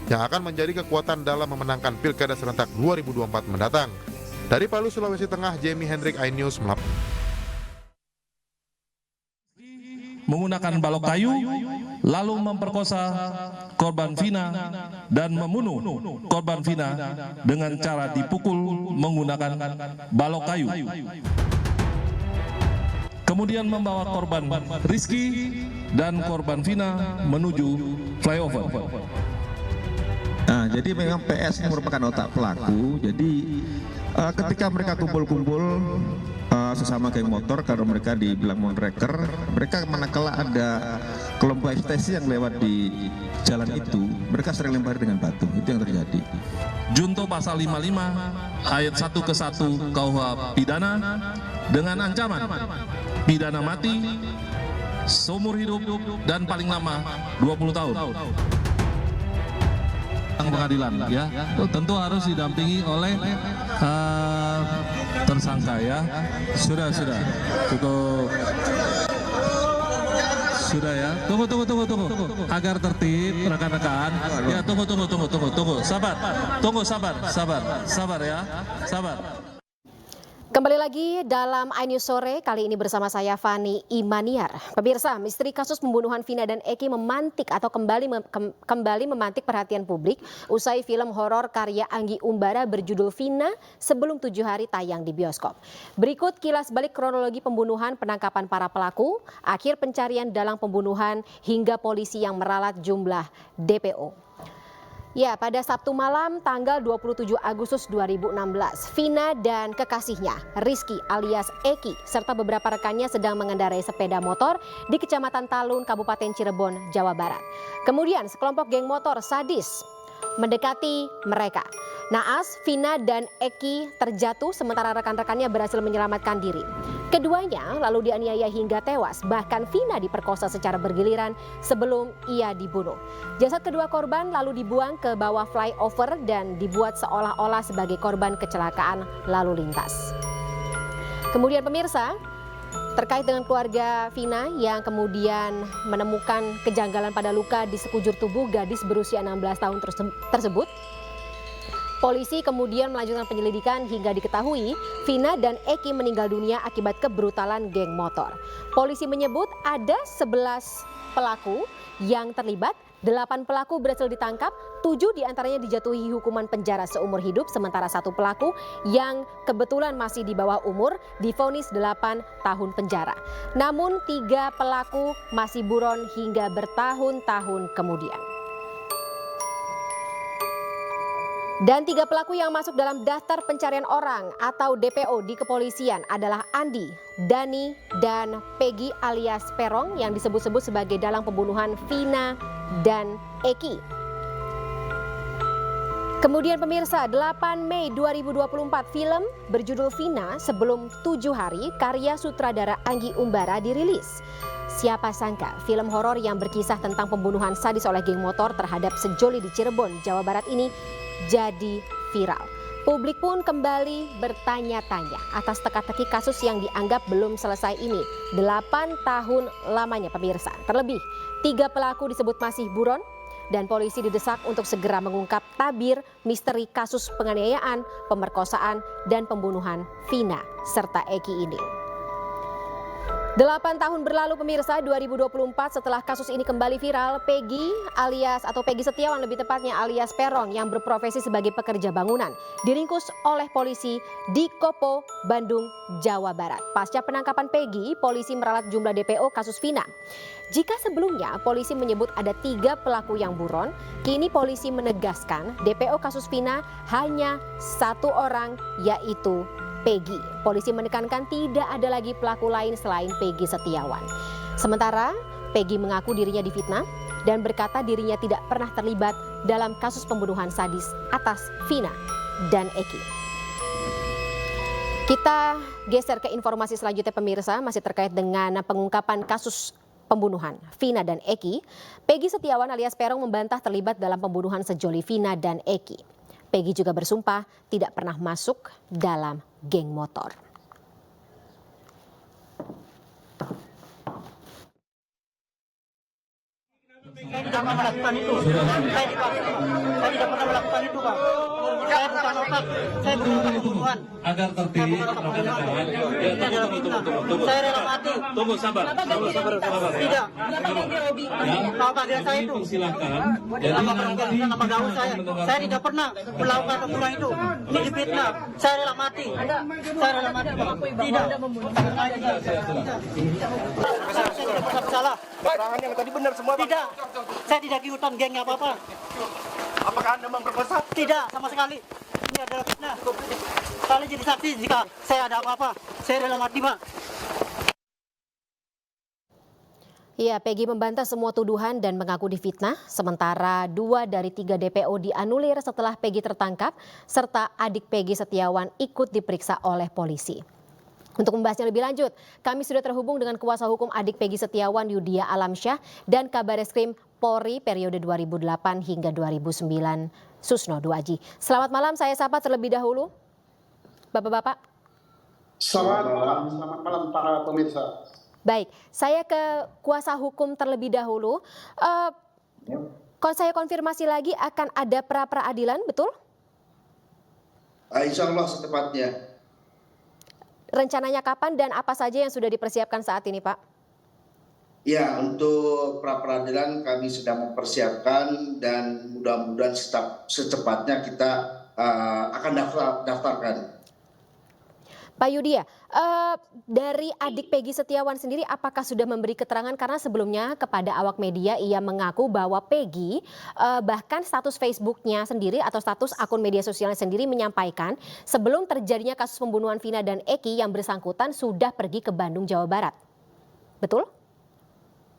yang akan menjadi kekuatan dalam memenangkan Pilkada serentak 2024 mendatang. Dari Palu, Sulawesi Tengah, Jamie Hendrik, iNews melaporkan. Menggunakan balok kayu, lalu memperkosa korban Vina dan membunuh korban Vina dengan cara dipukul menggunakan balok kayu. Kemudian membawa korban Rizky dan korban Vina menuju flyover. Nah, jadi memang PS merupakan otak pelaku. Jadi ketika mereka kumpul-kumpul sesama geng motor, kalau mereka dibilang monreker, mereka manakala ada kelompok ekstasi yang lewat di jalan itu, mereka sering lempar dengan batu. Itu yang terjadi. Junto pasal 55 ayat 1 ke 1 KUH pidana dengan ancaman pidana mati, seumur hidup, dan paling lama 20 tahun. Pengadilan ya, tentu harus didampingi oleh tersangka ya. Sudah cukup. Sudah ya. Tunggu. Agar tertib rekan-rekan. Ya, tunggu. Sabar. Tunggu, sabar ya. Sabar. Kembali lagi dalam iNews Sore, kali ini bersama saya Fani Imaniar. Pemirsa, misteri kasus pembunuhan Vina dan Eki memantik atau kembali memantik perhatian publik usai film horor karya Anggi Umbara berjudul Vina sebelum 7 hari tayang di bioskop. Berikut kilas balik kronologi pembunuhan, penangkapan para pelaku, akhir pencarian dalang pembunuhan hingga polisi yang meralat jumlah DPO. Ya, pada Sabtu malam tanggal 27 Agustus 2016, Vina dan kekasihnya, Rizky alias Eki, serta beberapa rekannya sedang mengendarai sepeda motor di Kecamatan Talun, Kabupaten Cirebon, Jawa Barat. Kemudian sekelompok geng motor sadis mendekati mereka. Naas, Vina dan Eki terjatuh sementara rekan-rekannya berhasil menyelamatkan diri. Keduanya lalu dianiaya hingga tewas, bahkan Vina diperkosa secara bergiliran sebelum ia dibunuh. Jasad kedua korban lalu dibuang ke bawah flyover dan dibuat seolah-olah sebagai korban kecelakaan lalu lintas. Kemudian pemirsa, terkait dengan keluarga Vina yang kemudian menemukan kejanggalan pada luka di sekujur tubuh gadis berusia 16 tahun tersebut, polisi kemudian melanjutkan penyelidikan hingga diketahui Vina dan Eki meninggal dunia akibat kebrutalan geng motor. Polisi menyebut ada 11 pelaku yang terlibat. 8 pelaku berhasil ditangkap, 7 diantaranya dijatuhi hukuman penjara seumur hidup, sementara 1 pelaku yang kebetulan masih di bawah umur divonis 8 tahun penjara. Namun 3 pelaku masih buron hingga bertahun-tahun kemudian. Dan 3 pelaku yang masuk dalam daftar pencarian orang atau DPO di kepolisian adalah Andi, Dani, dan Peggy alias Perong yang disebut-sebut sebagai dalang pembunuhan Vina dan Eki. Kemudian pemirsa, 8 Mei 2024 film berjudul Vina sebelum 7 hari karya sutradara Anggi Umbara dirilis. Siapa sangka film horor yang berkisah tentang pembunuhan sadis oleh geng motor terhadap sejoli di Cirebon, Jawa Barat ini jadi viral. Publik pun kembali bertanya-tanya atas teka-teki kasus yang dianggap belum selesai ini. 8 tahun lamanya pemirsa. Terlebih 3 pelaku disebut masih buron dan polisi didesak untuk segera mengungkap tabir misteri kasus penganiayaan, pemerkosaan, dan pembunuhan Vina serta Eki ini. 8 tahun berlalu pemirsa, 2024 setelah kasus ini kembali viral, Peggy Setiawan lebih tepatnya alias Peron yang berprofesi sebagai pekerja bangunan diringkus oleh polisi di Kopo, Bandung, Jawa Barat. Pasca penangkapan Peggy, polisi meralat jumlah DPO kasus Vina. Jika sebelumnya polisi menyebut ada 3 pelaku yang buron, kini polisi menegaskan DPO kasus Vina hanya 1 orang, yaitu Peggy. Polisi menekankan tidak ada lagi pelaku lain selain Peggy Setiawan. Sementara Peggy mengaku dirinya difitnah dan berkata dirinya tidak pernah terlibat dalam kasus pembunuhan sadis atas Vina dan Eki. Kita geser ke informasi selanjutnya pemirsa, masih terkait dengan pengungkapan kasus pembunuhan Vina dan Eki. Peggy Setiawan alias Peron membantah terlibat dalam pembunuhan sejoli Vina dan Eki. Peggy juga bersumpah tidak pernah masuk dalam geng motor. Saya tidak pernah melakukan itu. Saya tidak pernah melakukan itu, Pak. Saya bukan otak. Saya bukan pembunuhan. Agar tertib, saya rela mati. Tunggu, sabar. Tidak. Tahu keadilan saya itu. Nama gaul saya. Saya tidak pernah melakukan pembunuhan itu. Ini difitnah. Saya rela mati. Saya rela mati, Pak. Tidak. Saya tidak pernah bersalah. Keterangan yang tadi benar semua, Pak? Tidak. Saya tidak ikutan geng apa-apa. Apakah Anda memperkosa? Tidak, sama sekali. Ini adalah fitnah. Kalian jadi saksi jika saya ada apa-apa. Saya rela mati, Pak. Ya, Peggy membantah semua tuduhan dan mengaku difitnah. Sementara 2 dari 3 DPO dianulir setelah Peggy tertangkap, serta adik Peggy Setiawan ikut diperiksa oleh polisi. Untuk membahasnya lebih lanjut, kami sudah terhubung dengan kuasa hukum adik Peggy Setiawan, Yudia Alamsyah, dan Kabareskrim Polri periode 2008 hingga 2009, Susno Duaji. Selamat malam, saya sapa terlebih dahulu, Bapak-bapak. Selamat malam para pemirsa. Baik, saya ke kuasa hukum terlebih dahulu. Kalau saya konfirmasi lagi akan ada pra-peradilan, betul? Insya Allah secepatnya. Rencananya kapan dan apa saja yang sudah dipersiapkan saat ini, Pak? Ya, untuk pra-peradilan kami sedang mempersiapkan dan mudah-mudahan secepatnya kita akan daftarkan. Pak Yudia, dari adik Peggy Setiawan sendiri apakah sudah memberi keterangan, karena sebelumnya kepada awak media ia mengaku bahwa Peggy bahkan status Facebooknya sendiri atau status akun media sosialnya sendiri menyampaikan sebelum terjadinya kasus pembunuhan Vina dan Eki yang bersangkutan sudah pergi ke Bandung, Jawa Barat. Betul?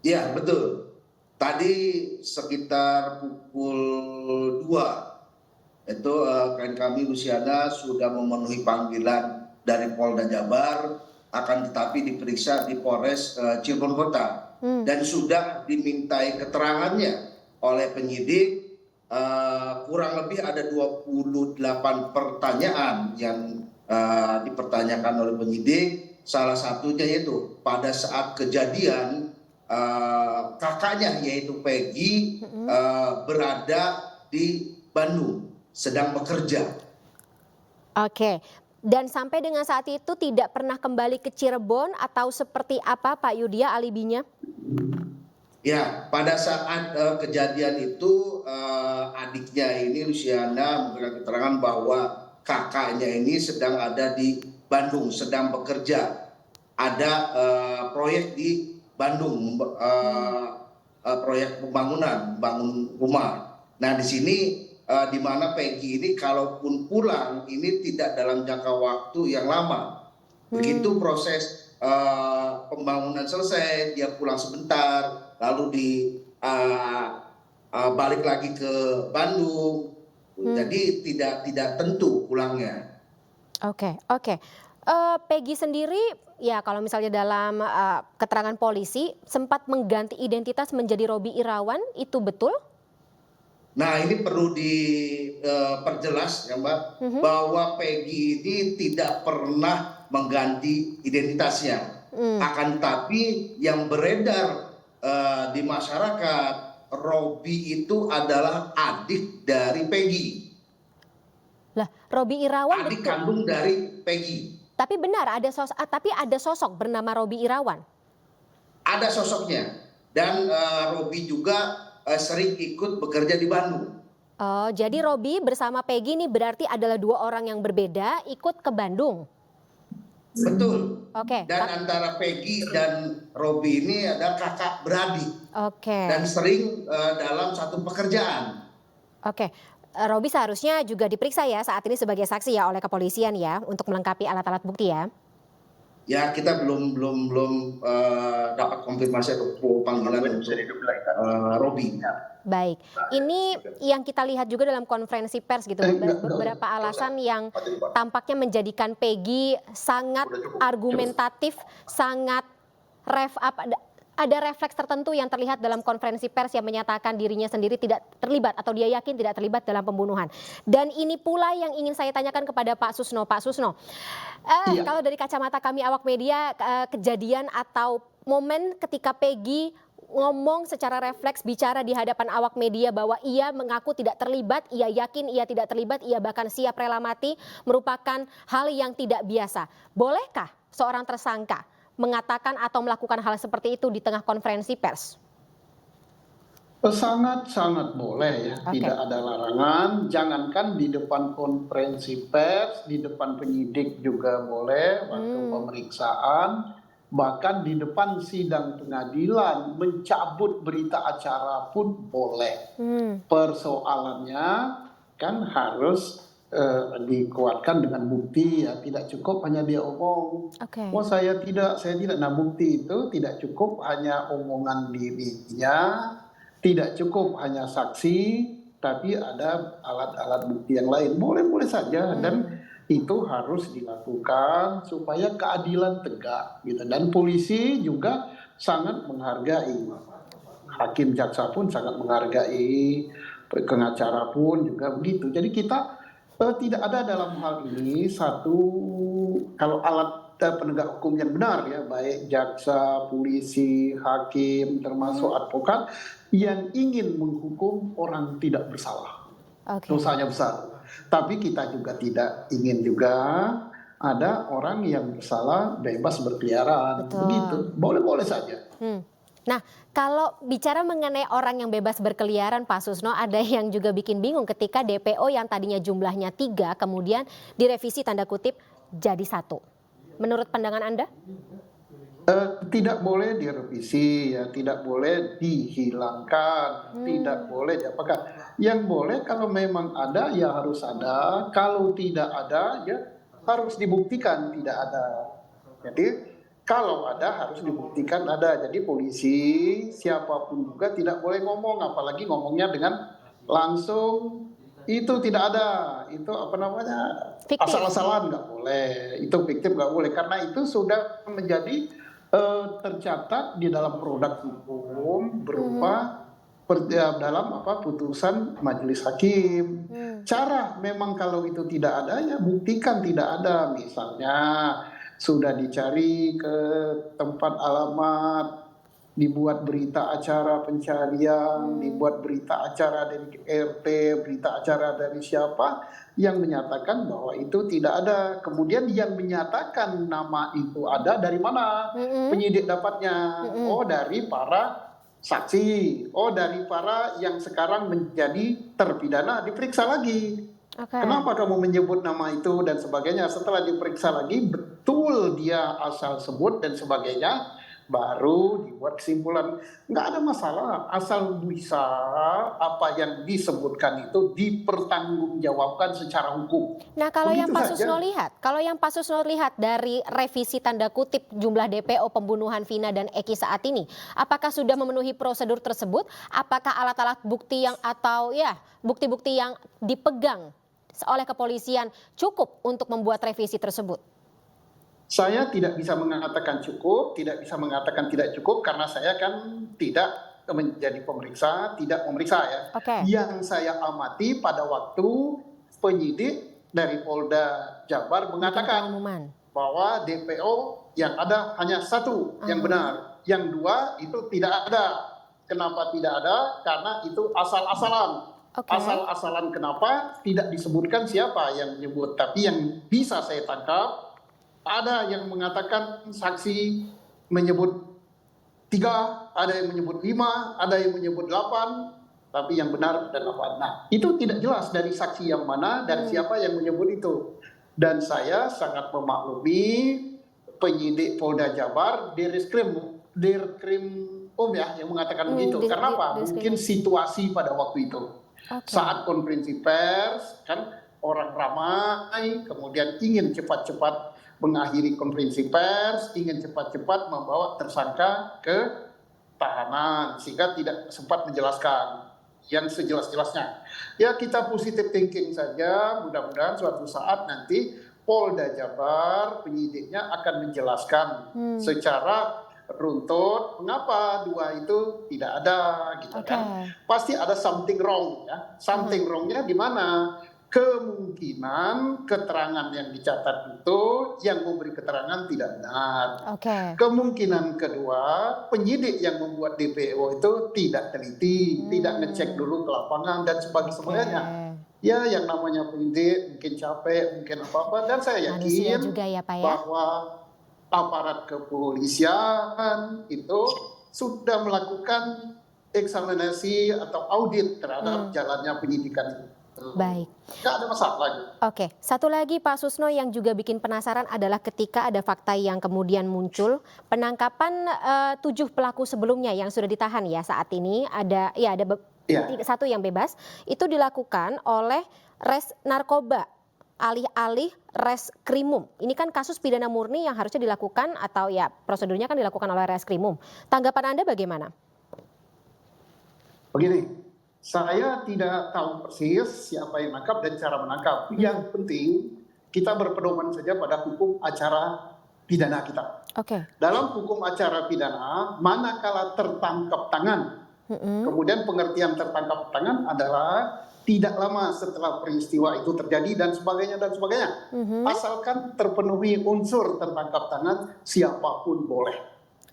Ya, betul. Tadi sekitar pukul 2 itu klien kami Luciana sudah memenuhi panggilan dari Polda Jabar, akan tetapi diperiksa di Polres Cirebon Kota dan sudah dimintai keterangannya oleh penyidik. Kurang lebih ada 28 pertanyaan yang dipertanyakan oleh penyidik. Salah satunya yaitu pada saat kejadian kakaknya yaitu Peggy berada di Bandung sedang bekerja. Oke. Dan sampai dengan saat itu tidak pernah kembali ke Cirebon atau seperti apa, Pak Yudia, alibinya? Ya, pada saat kejadian itu adiknya ini Luciana memberikan keterangan bahwa kakaknya ini sedang ada di Bandung, sedang bekerja. Ada proyek di Bandung, proyek pembangunan, bangun rumah. Nah, di sini di mana Peggy ini kalaupun pulang ini tidak dalam jangka waktu yang lama. Begitu proses pembangunan selesai, dia pulang sebentar, lalu balik lagi ke Bandung. Jadi tidak tentu pulangnya. Oke. Peggy sendiri, ya kalau misalnya dalam keterangan polisi sempat mengganti identitas menjadi Robi Irawan, itu betul? Nah, ini perlu diperjelas ya, Mbak, bahwa Peggy ini tidak pernah mengganti identitasnya. Akan tetapi yang beredar di masyarakat, Robi itu adalah adik dari Peggy. Lah, Robi Irawan adik kandung dari Peggy. Tapi benar ada sosok bernama Robi Irawan. ada sosoknya. Dan Robi juga sering ikut bekerja di Bandung. Oh, jadi Robi bersama Peggy ini berarti adalah 2 orang yang berbeda ikut ke Bandung. Betul. Oke. Dan antara Peggy dan Robi ini ada kakak beradik. Oke. Dan sering dalam satu pekerjaan. Oke. Robi seharusnya juga diperiksa ya saat ini sebagai saksi ya oleh kepolisian ya untuk melengkapi alat-alat bukti ya. Ya, kita belum dapat konfirmasi atau panggilan untuk Robi. Baik, ini yang kita lihat juga dalam konferensi pers gitu, beberapa alasan yang tampaknya menjadikan Peggy sangat argumentatif, sangat ada refleks tertentu yang terlihat dalam konferensi pers yang menyatakan dirinya sendiri tidak terlibat atau dia yakin tidak terlibat dalam pembunuhan. Dan ini pula yang ingin saya tanyakan kepada Pak Susno. Pak Susno, kalau dari kacamata kami awak media, kejadian atau momen ketika Peggy ngomong secara refleks bicara di hadapan awak media bahwa ia mengaku tidak terlibat, ia yakin ia tidak terlibat, ia bahkan siap rela mati, merupakan hal yang tidak biasa. Bolehkah seorang tersangka mengatakan atau melakukan hal seperti itu di tengah konferensi pers? Sangat-sangat boleh ya, tidak ada larangan. Jangankan di depan konferensi pers, di depan penyidik juga boleh waktu pemeriksaan, bahkan di depan sidang pengadilan mencabut berita acara pun boleh. Persoalannya kan harus dikuatkan dengan bukti ya, tidak cukup hanya dia omong. Oh saya tidak. Nah bukti itu tidak cukup hanya omongan dirinya, tidak cukup hanya saksi, tapi ada alat-alat bukti yang lain. Boleh-boleh saja dan itu harus dilakukan supaya keadilan tegak gitu. Dan polisi juga sangat menghargai, hakim jaksa pun sangat menghargai, pengacara pun juga begitu. Jadi kita tidak ada dalam hal ini satu, kalau alat penegak hukum yang benar ya, baik jaksa, polisi, hakim, termasuk advokat yang ingin menghukum orang tidak bersalah, dosanya besar. Tapi kita juga tidak ingin juga ada orang yang bersalah bebas berkeliaran. Begitu, boleh-boleh saja. Nah, kalau bicara mengenai orang yang bebas berkeliaran, Pak Susno, ada yang juga bikin bingung ketika DPO yang tadinya jumlahnya 3 kemudian direvisi tanda kutip jadi 1. Menurut pandangan Anda? Tidak boleh direvisi, ya, tidak boleh dihilangkan, tidak boleh diapakan. Yang boleh kalau memang ada ya harus ada, kalau tidak ada ya harus dibuktikan tidak ada. Jadi kalau ada harus dibuktikan ada. Jadi polisi siapapun juga tidak boleh ngomong, apalagi ngomongnya dengan langsung itu tidak ada. Itu apa namanya? Asal-asalan nggak boleh. Itu fiktif nggak boleh karena itu sudah menjadi tercatat di dalam produk hukum berupa dalam putusan majelis hakim. Cara memang kalau itu tidak ada ya buktikan tidak ada. Misalnya sudah dicari ke tempat alamat, dibuat berita acara pencarian, dibuat berita acara dari RT, berita acara dari siapa yang menyatakan bahwa itu tidak ada. Kemudian yang menyatakan nama itu ada dari mana? Penyidik dapatnya. Oh dari para saksi, oh dari para yang sekarang menjadi terpidana diperiksa lagi. Kenapa kamu menyebut nama itu dan sebagainya. Setelah diperiksa lagi betul dia asal sebut dan sebagainya, baru dibuat kesimpulan. Nggak ada masalah asal bisa apa yang disebutkan itu dipertanggungjawabkan secara hukum. Nah kalau yang Pak Susno lihat, dari revisi tanda kutip jumlah DPO pembunuhan Vina dan Eki saat ini, apakah sudah memenuhi prosedur tersebut? Apakah alat-alat bukti yang atau ya bukti-bukti yang dipegang oleh kepolisian cukup untuk membuat revisi tersebut? Saya tidak bisa mengatakan cukup, tidak bisa mengatakan tidak cukup karena saya kan tidak menjadi pemeriksa, tidak memeriksa ya. Yang saya amati pada waktu penyidik dari Polda Jabar mengatakan bahwa DPO yang ada hanya 1 yang benar, yang 2 itu tidak ada. Kenapa tidak ada? Karena itu asal-asalan. Asal-asalan kenapa? Tidak disebutkan siapa yang menyebut, tapi yang bisa saya tangkap ada yang mengatakan saksi menyebut 3, ada yang menyebut 5, ada yang menyebut 8, tapi yang benar adalah 8. Nah, itu tidak jelas dari saksi yang mana dan siapa yang menyebut itu. Dan saya sangat memaklumi penyidik Polda Jabar, Dirkrim ya yang mengatakan begitu. Karena apa? Mungkin situasi pada waktu itu. Saat konferensi pers, kan orang ramai, kemudian ingin cepat-cepat mengakhiri konferensi pers, ingin cepat-cepat membawa tersangka ke tahanan, sehingga tidak sempat menjelaskan yang sejelas-jelasnya. Ya kita positive thinking saja, mudah-mudahan suatu saat nanti Polda Jabar penyidiknya akan menjelaskan secara runtut mengapa 2 itu tidak ada gitu kan. Pasti ada something wrong ya. Something wrongnya di mana? Kemungkinan keterangan yang dicatat itu yang memberi keterangan tidak benar. Kemungkinan kedua, penyidik yang membuat DPO itu tidak teliti, tidak ngecek dulu ke lapangan dan sebagainya. Ya yang namanya penyidik mungkin capek, mungkin apa-apa, dan saya yakin juga ya, Pak, ya? Bahwa aparat kepolisian itu sudah melakukan eksaminasi atau audit terhadap jalannya penyidikan itu. Baik. Nggak ada masalah lagi. Oke, satu lagi Pak Susno yang juga bikin penasaran adalah ketika ada fakta yang kemudian muncul penangkapan 7 pelaku sebelumnya yang sudah ditahan ya saat ini ada 1 yang bebas itu dilakukan oleh Res Narkoba alih-alih Reskrimum. Ini kan kasus pidana murni yang harusnya dilakukan atau ya prosedurnya kan dilakukan oleh Reskrimum. Tanggapan Anda bagaimana? Begini, saya tidak tahu persis siapa yang menangkap dan cara menangkap. Yang penting kita berpedoman saja pada hukum acara pidana kita. Dalam hukum acara pidana, manakala tertangkap tangan, kemudian pengertian tertangkap tangan adalah tidak lama setelah peristiwa itu terjadi dan sebagainya dan sebagainya. Asalkan terpenuhi unsur tertangkap tangan, siapapun boleh.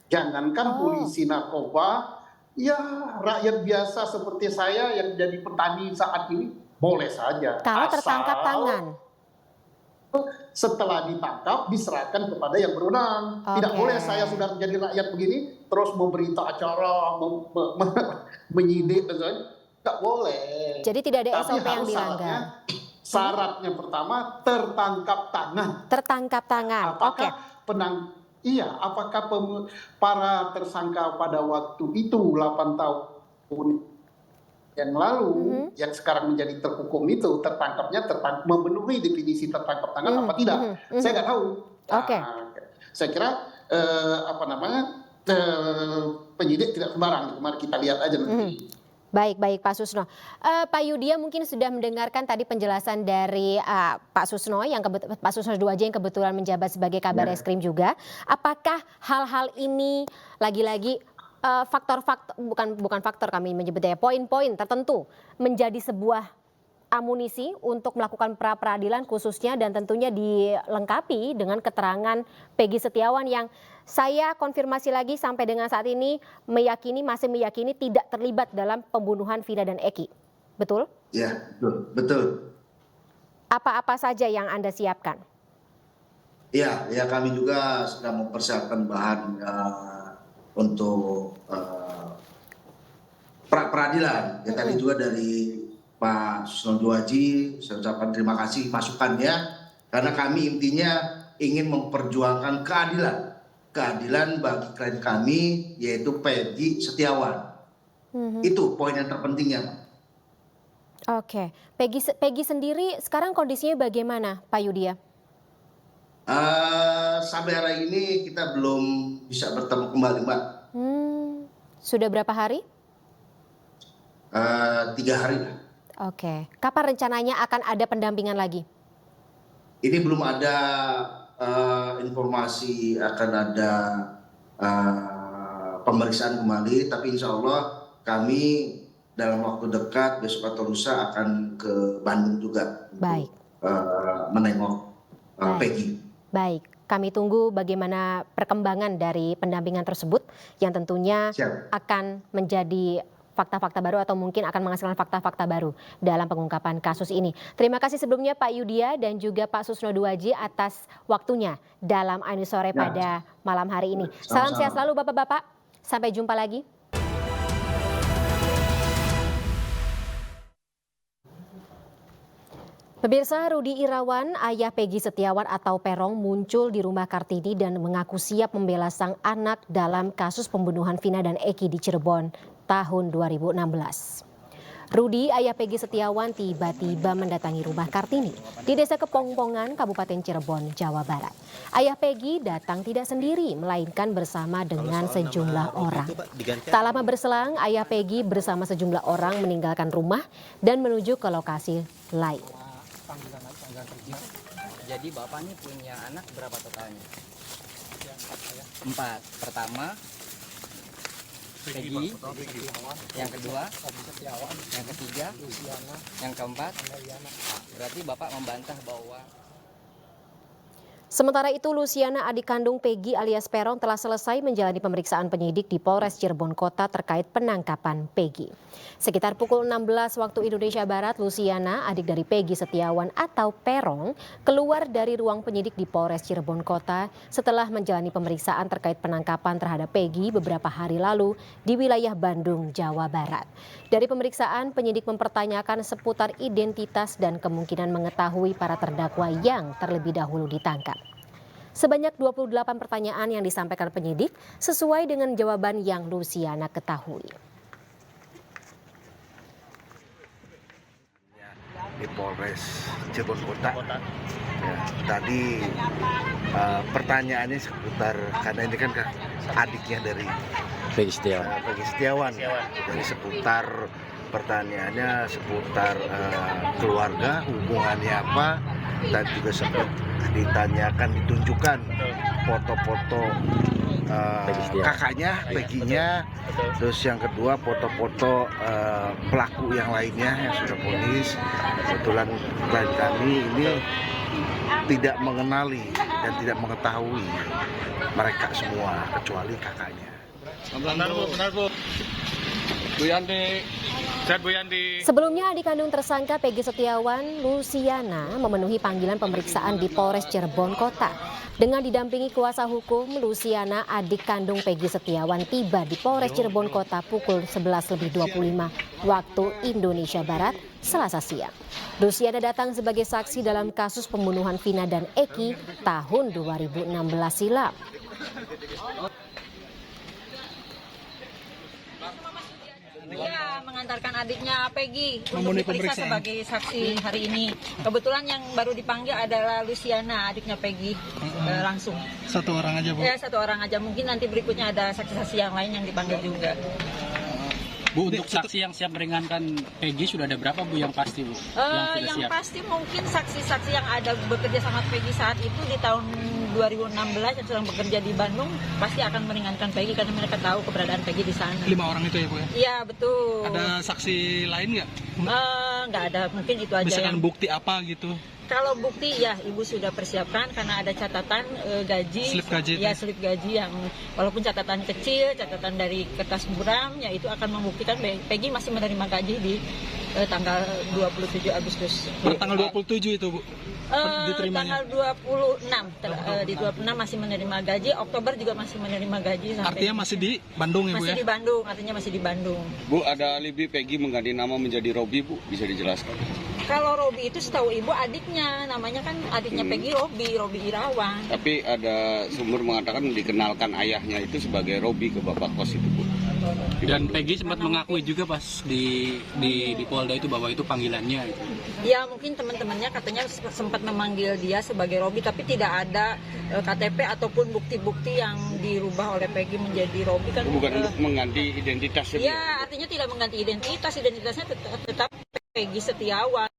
Jangankan polisi narkoba, ya rakyat biasa seperti saya yang jadi petani saat ini boleh saja. Kalau tertangkap tangan. Setelah ditangkap diserahkan kepada yang berwenang. Tidak boleh saya sudah menjadi rakyat begini terus memberita acara, menyidik dan sebagainya. Tidak boleh. Jadi tidak ada SOP yang dilanggar. Syaratnya pertama tertangkap tangan. Tertangkap tangan. Apakah apakah para tersangka pada waktu itu 8 tahun yang lalu yang sekarang menjadi terhukum itu tertangkapnya memenuhi definisi tertangkap tangan apa tidak? Saya nggak tahu. Saya kira penyidik tidak sembarang. Mari kita lihat aja nanti. Baik Pak Susno. Pak Yudya mungkin sudah mendengarkan tadi penjelasan dari Pak Susno Pak Susno Duaji yang kebetulan menjabat sebagai Kabar Reskrim juga. Apakah hal-hal ini lagi-lagi faktor-faktor bukan faktor kami menyebutnya poin-poin tertentu menjadi sebuah amunisi untuk melakukan pra-peradilan khususnya dan tentunya dilengkapi dengan keterangan Peggy Setiawan yang saya konfirmasi lagi sampai dengan saat ini masih meyakini tidak terlibat dalam pembunuhan Vina dan Eki. Betul? Ya, betul. Apa-apa saja yang Anda siapkan? Ya kami juga sedang mempersiapkan bahan untuk pra-peradilan. Ya, tadi juga dari Pak Susno Duaji, saya ucapkan terima kasih masukannya, karena kami intinya ingin memperjuangkan keadilan bagi klien kami, yaitu Peggy Setiawan. Itu poin yang terpentingnya. Peggy sendiri sekarang kondisinya bagaimana, Pak Yudya? Sampai hari ini kita belum bisa bertemu kembali, Mbak. Sudah berapa hari? 3 hari. Kapan rencananya akan ada pendampingan lagi? Ini belum ada informasi akan ada pemeriksaan kembali, tapi insya Allah kami dalam waktu dekat besok atau lusa akan ke Bandung juga. Baik. Menengok Peggy. Baik, kami tunggu bagaimana perkembangan dari pendampingan tersebut yang tentunya akan menjadi fakta-fakta baru atau mungkin akan menghasilkan fakta-fakta baru dalam pengungkapan kasus ini. Terima kasih sebelumnya Pak Yudya dan juga Pak Susno Duaji atas waktunya dalam Anu Sore pada malam hari ini. Salam sehat selalu Bapak-Bapak. Sampai jumpa lagi. Pemirsa, Rudi Irawan, ayah Peggy Setiawan atau Peron muncul di rumah Kartini dan mengaku siap membela sang anak dalam kasus pembunuhan Vina dan Eki di Cirebon tahun 2016. Rudi, ayah Peggy Setiawan, tiba-tiba mendatangi rumah Kartini di Desa Kepongpongan, Kabupaten Cirebon, Jawa Barat. Ayah Peggy datang tidak sendiri, melainkan bersama dengan sejumlah orang. Tak lama berselang, ayah Peggy bersama sejumlah orang meninggalkan rumah dan menuju ke lokasi lain. Jadi Bapak ini punya anak berapa totalnya? 4. Pertama Peggy, yang kedua, yang ketiga, yang keempat. Berarti Bapak membantah bahwa Sementara itu, Luciana, adik kandung Peggy alias Peron, telah selesai menjalani pemeriksaan penyidik di Polres Cirebon Kota terkait penangkapan Peggy. Sekitar pukul 16 waktu Indonesia Barat, Luciana, adik dari Peggy Setiawan atau Peron, keluar dari ruang penyidik di Polres Cirebon Kota setelah menjalani pemeriksaan terkait penangkapan terhadap Peggy beberapa hari lalu di wilayah Bandung, Jawa Barat. Dari pemeriksaan, penyidik mempertanyakan seputar identitas dan kemungkinan mengetahui para terdakwa yang terlebih dahulu ditangkap. Sebanyak 28 pertanyaan yang disampaikan penyidik sesuai dengan jawaban yang Luciana ketahui. Di Polres Cirebon Kota. Ya, tadi pertanyaannya seputar, karena ini kan adiknya dari Peggy Setiawan. Jadi seputar pertanyaannya seputar keluarga, hubungannya apa, dan juga sempat ditanyakan, ditunjukkan foto-foto kakaknya, Peggy-nya. Terus yang kedua foto-foto pelaku yang lainnya yang sudah ponis. Kebetulan klien kami ini tidak mengenali dan tidak mengetahui mereka semua kecuali kakaknya. Benar Bu. Bu Yanti. Sehat Bu Yanti. Sebelumnya, adik kandung tersangka Peggy Setiawan, Luciana, memenuhi panggilan pemeriksaan di Polres Cirebon Kota. Dengan didampingi kuasa hukum, Luciana, adik kandung Peggy Setiawan, tiba di Polres Cirebon Kota pukul 11.25 waktu Indonesia Barat, Selasa siang. Luciana datang sebagai saksi dalam kasus pembunuhan Vina dan Eki tahun 2016 silam. Ya, mengantarkan adiknya Peggy untuk diperiksa sebagai saksi hari ini. Kebetulan yang baru dipanggil adalah Luciana, adiknya Peggy, langsung. Satu orang aja Bu? Ya, satu orang aja. Mungkin nanti berikutnya ada saksi-saksi yang lain yang dipanggil juga. Bu, untuk saksi yang siap meringankan Peggy sudah ada berapa Bu yang pasti Bu? Yang siap? pasti mungkin saksi-saksi yang ada bekerja sama Peggy saat itu di tahun 2016 yang sedang bekerja di Bandung pasti akan meringankan Peggy karena mereka tahu keberadaan Peggy di sana. 5 orang itu ya Bu ya? Iya betul. Ada saksi lain nggak? Nggak ada, mungkin itu aja. Misalkan bukti apa gitu? Kalau bukti ya Ibu sudah persiapkan karena ada catatan gaji, slip gaji ya slip gaji yang walaupun catatan kecil, catatan dari kertas buram, ya itu akan membuktikan Peggy masih menerima gaji di tanggal 27 Agustus. Tanggal 27 itu Bu? Diterimanya? Tanggal 26, di 26 masih menerima gaji, Oktober juga masih menerima gaji. Artinya masih di Bandung ya Bu ya? Masih di Bandung, artinya masih di Bandung. Bu, ada alibi Peggy mengganti nama menjadi Robi Bu, bisa dijelaskan? Kalau Robi itu setahu Ibu adiknya, namanya kan adiknya Peggy Robi Irawan. Tapi ada sumber mengatakan dikenalkan ayahnya itu sebagai Robi ke Bapak Kos itu Bu. Dan Peggy sempat mengakui juga pas di Polda itu bahwa itu panggilannya. Ya mungkin teman-temannya katanya sempat memanggil dia sebagai Robi, tapi tidak ada KTP ataupun bukti-bukti yang dirubah oleh Peggy menjadi Robi kan. Bukan untuk mengganti identitas. Ya artinya tidak mengganti identitasnya tetap Peggy Setiawan.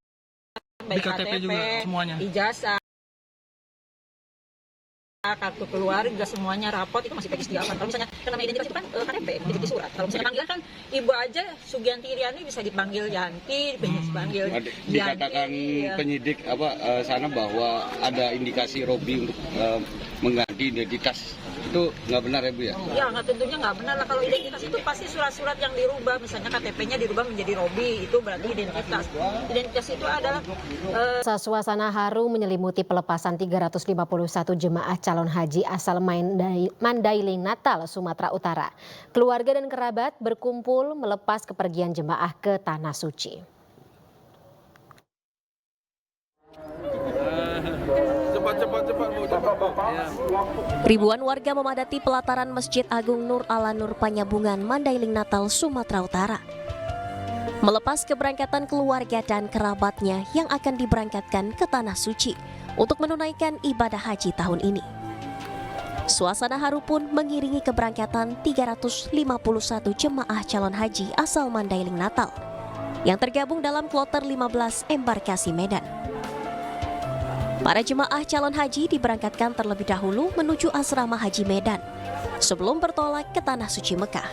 Baik di KTP juga semuanya. Ijazah, kartu keluarga, semuanya rapot itu masih Peggy Setiawan. Kalau misalnya nama identitas itu kan KTP, identitas surat. Kalau misalnya panggilan kan Ibu aja Sugianti Iriani bisa dipanggil Yanti, bisa dipanggil dikatakan Yanti, penyidik sana bahwa ada indikasi Robi untuk mengganti identitas Itu nggak benar ya Bu ya? Ya, tentunya nggak benar lah. Kalau identitas itu pasti surat-surat yang dirubah, misalnya KTP-nya dirubah menjadi Robi, itu berarti identitas. Identitas itu adalah Suasana haru menyelimuti pelepasan 351 jemaah calon haji asal Mandailing Natal, Sumatera Utara. Keluarga dan kerabat berkumpul melepas kepergian jemaah ke Tanah Suci. Ribuan warga memadati pelataran Masjid Agung Nur Ala Nur Panyabungan, Mandailing Natal, Sumatera Utara. Melepas keberangkatan keluarga dan kerabatnya yang akan diberangkatkan ke Tanah Suci untuk menunaikan ibadah haji tahun ini. Suasana haru pun mengiringi keberangkatan 351 jemaah calon haji asal Mandailing Natal yang tergabung dalam kloter 15 embarkasi Medan. Para jemaah calon haji diberangkatkan terlebih dahulu menuju asrama haji Medan sebelum bertolak ke Tanah Suci Mekah.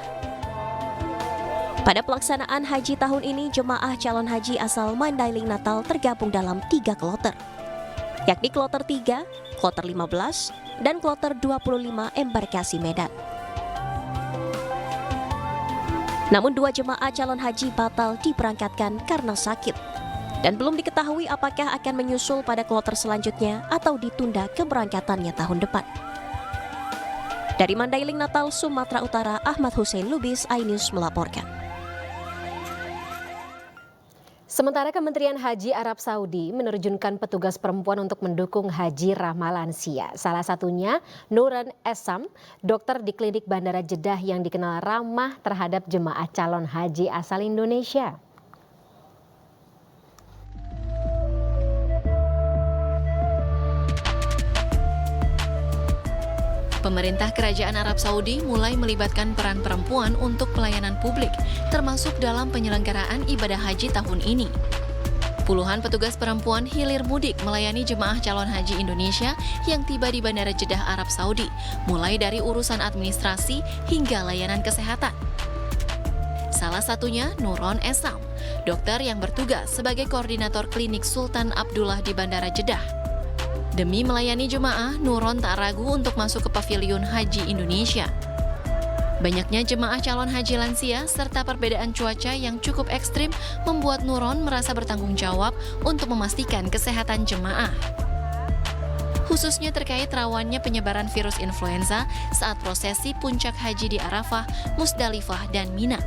Pada pelaksanaan haji tahun ini, jemaah calon haji asal Mandailing Natal tergabung dalam 3 kloter, yakni kloter 3, kloter 15, dan kloter 25 embarkasi Medan. Namun 2 jemaah calon haji batal diberangkatkan karena sakit, dan belum diketahui apakah akan menyusul pada kloter selanjutnya atau ditunda keberangkatannya tahun depan. Dari Mandailing Natal, Sumatera Utara, Ahmad Hussein Lubis, iNews melaporkan. Sementara Kementerian Haji Arab Saudi menerjunkan petugas perempuan untuk mendukung haji ramah lansia. Salah satunya Nuran Esam, dokter di klinik Bandara Jeddah yang dikenal ramah terhadap jemaah calon haji asal Indonesia. Pemerintah Kerajaan Arab Saudi mulai melibatkan peran perempuan untuk pelayanan publik, termasuk dalam penyelenggaraan ibadah haji tahun ini. Puluhan petugas perempuan hilir mudik melayani jemaah calon haji Indonesia yang tiba di Bandara Jeddah, Arab Saudi, mulai dari urusan administrasi hingga layanan kesehatan. Salah satunya Nuron Esam, dokter yang bertugas sebagai koordinator klinik Sultan Abdullah di Bandara Jeddah. Demi melayani jemaah, Nuron tak ragu untuk masuk ke pavilion haji Indonesia. Banyaknya jemaah calon haji lansia serta perbedaan cuaca yang cukup ekstrim membuat Nuron merasa bertanggung jawab untuk memastikan kesehatan jemaah. Khususnya terkait rawannya penyebaran virus influenza saat prosesi puncak haji di Arafah, Musdalifah, dan Mina.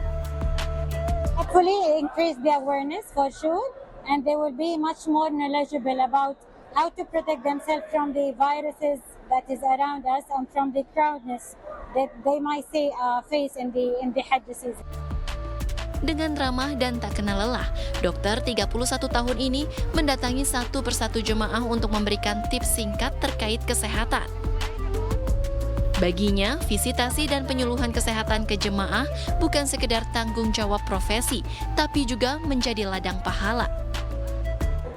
Hopefully increase the awareness for sure, and they will be much more knowledgeable about how to protect themselves from the viruses that is around us and from the crowdness that they might face in the Hajj season. Dengan ramah dan tak kenal lelah, dokter 31 tahun ini mendatangi satu persatu jemaah untuk memberikan tips singkat terkait kesehatan. Baginya, visitasi dan penyuluhan kesehatan ke jemaah bukan sekedar tanggung jawab profesi, tapi juga menjadi ladang pahala.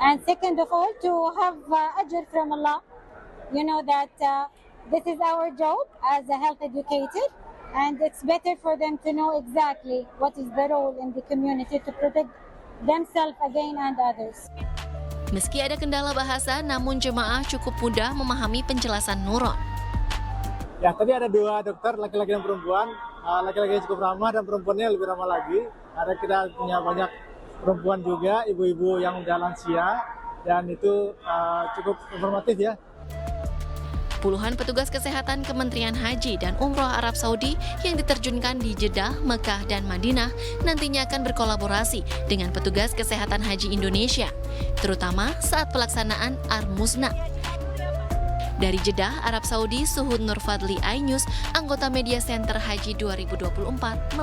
And second of all, to have ajr from Allah. You know that this is our job as a health educator, and it's better for them to know exactly what is the role in the community to protect themselves again and others. Meski ada kendala bahasa, namun jemaah cukup mudah memahami penjelasan Nuron. Ya, tadi ada 2 dokter, laki-laki dan perempuan. Laki-laki cukup ramah dan perempuannya lebih ramah lagi. Ada kita punya banyak perempuan juga, ibu-ibu yang udah lansia, dan itu cukup informatif ya. Puluhan petugas kesehatan Kementerian Haji dan Umroh Arab Saudi yang diterjunkan di Jeddah, Mekah, dan Madinah nantinya akan berkolaborasi dengan petugas kesehatan haji Indonesia, terutama saat pelaksanaan Ar-Musna. Dari Jeddah, Arab Saudi, Suhud Nur Fadli, iNews, anggota Media Center Haji 2024,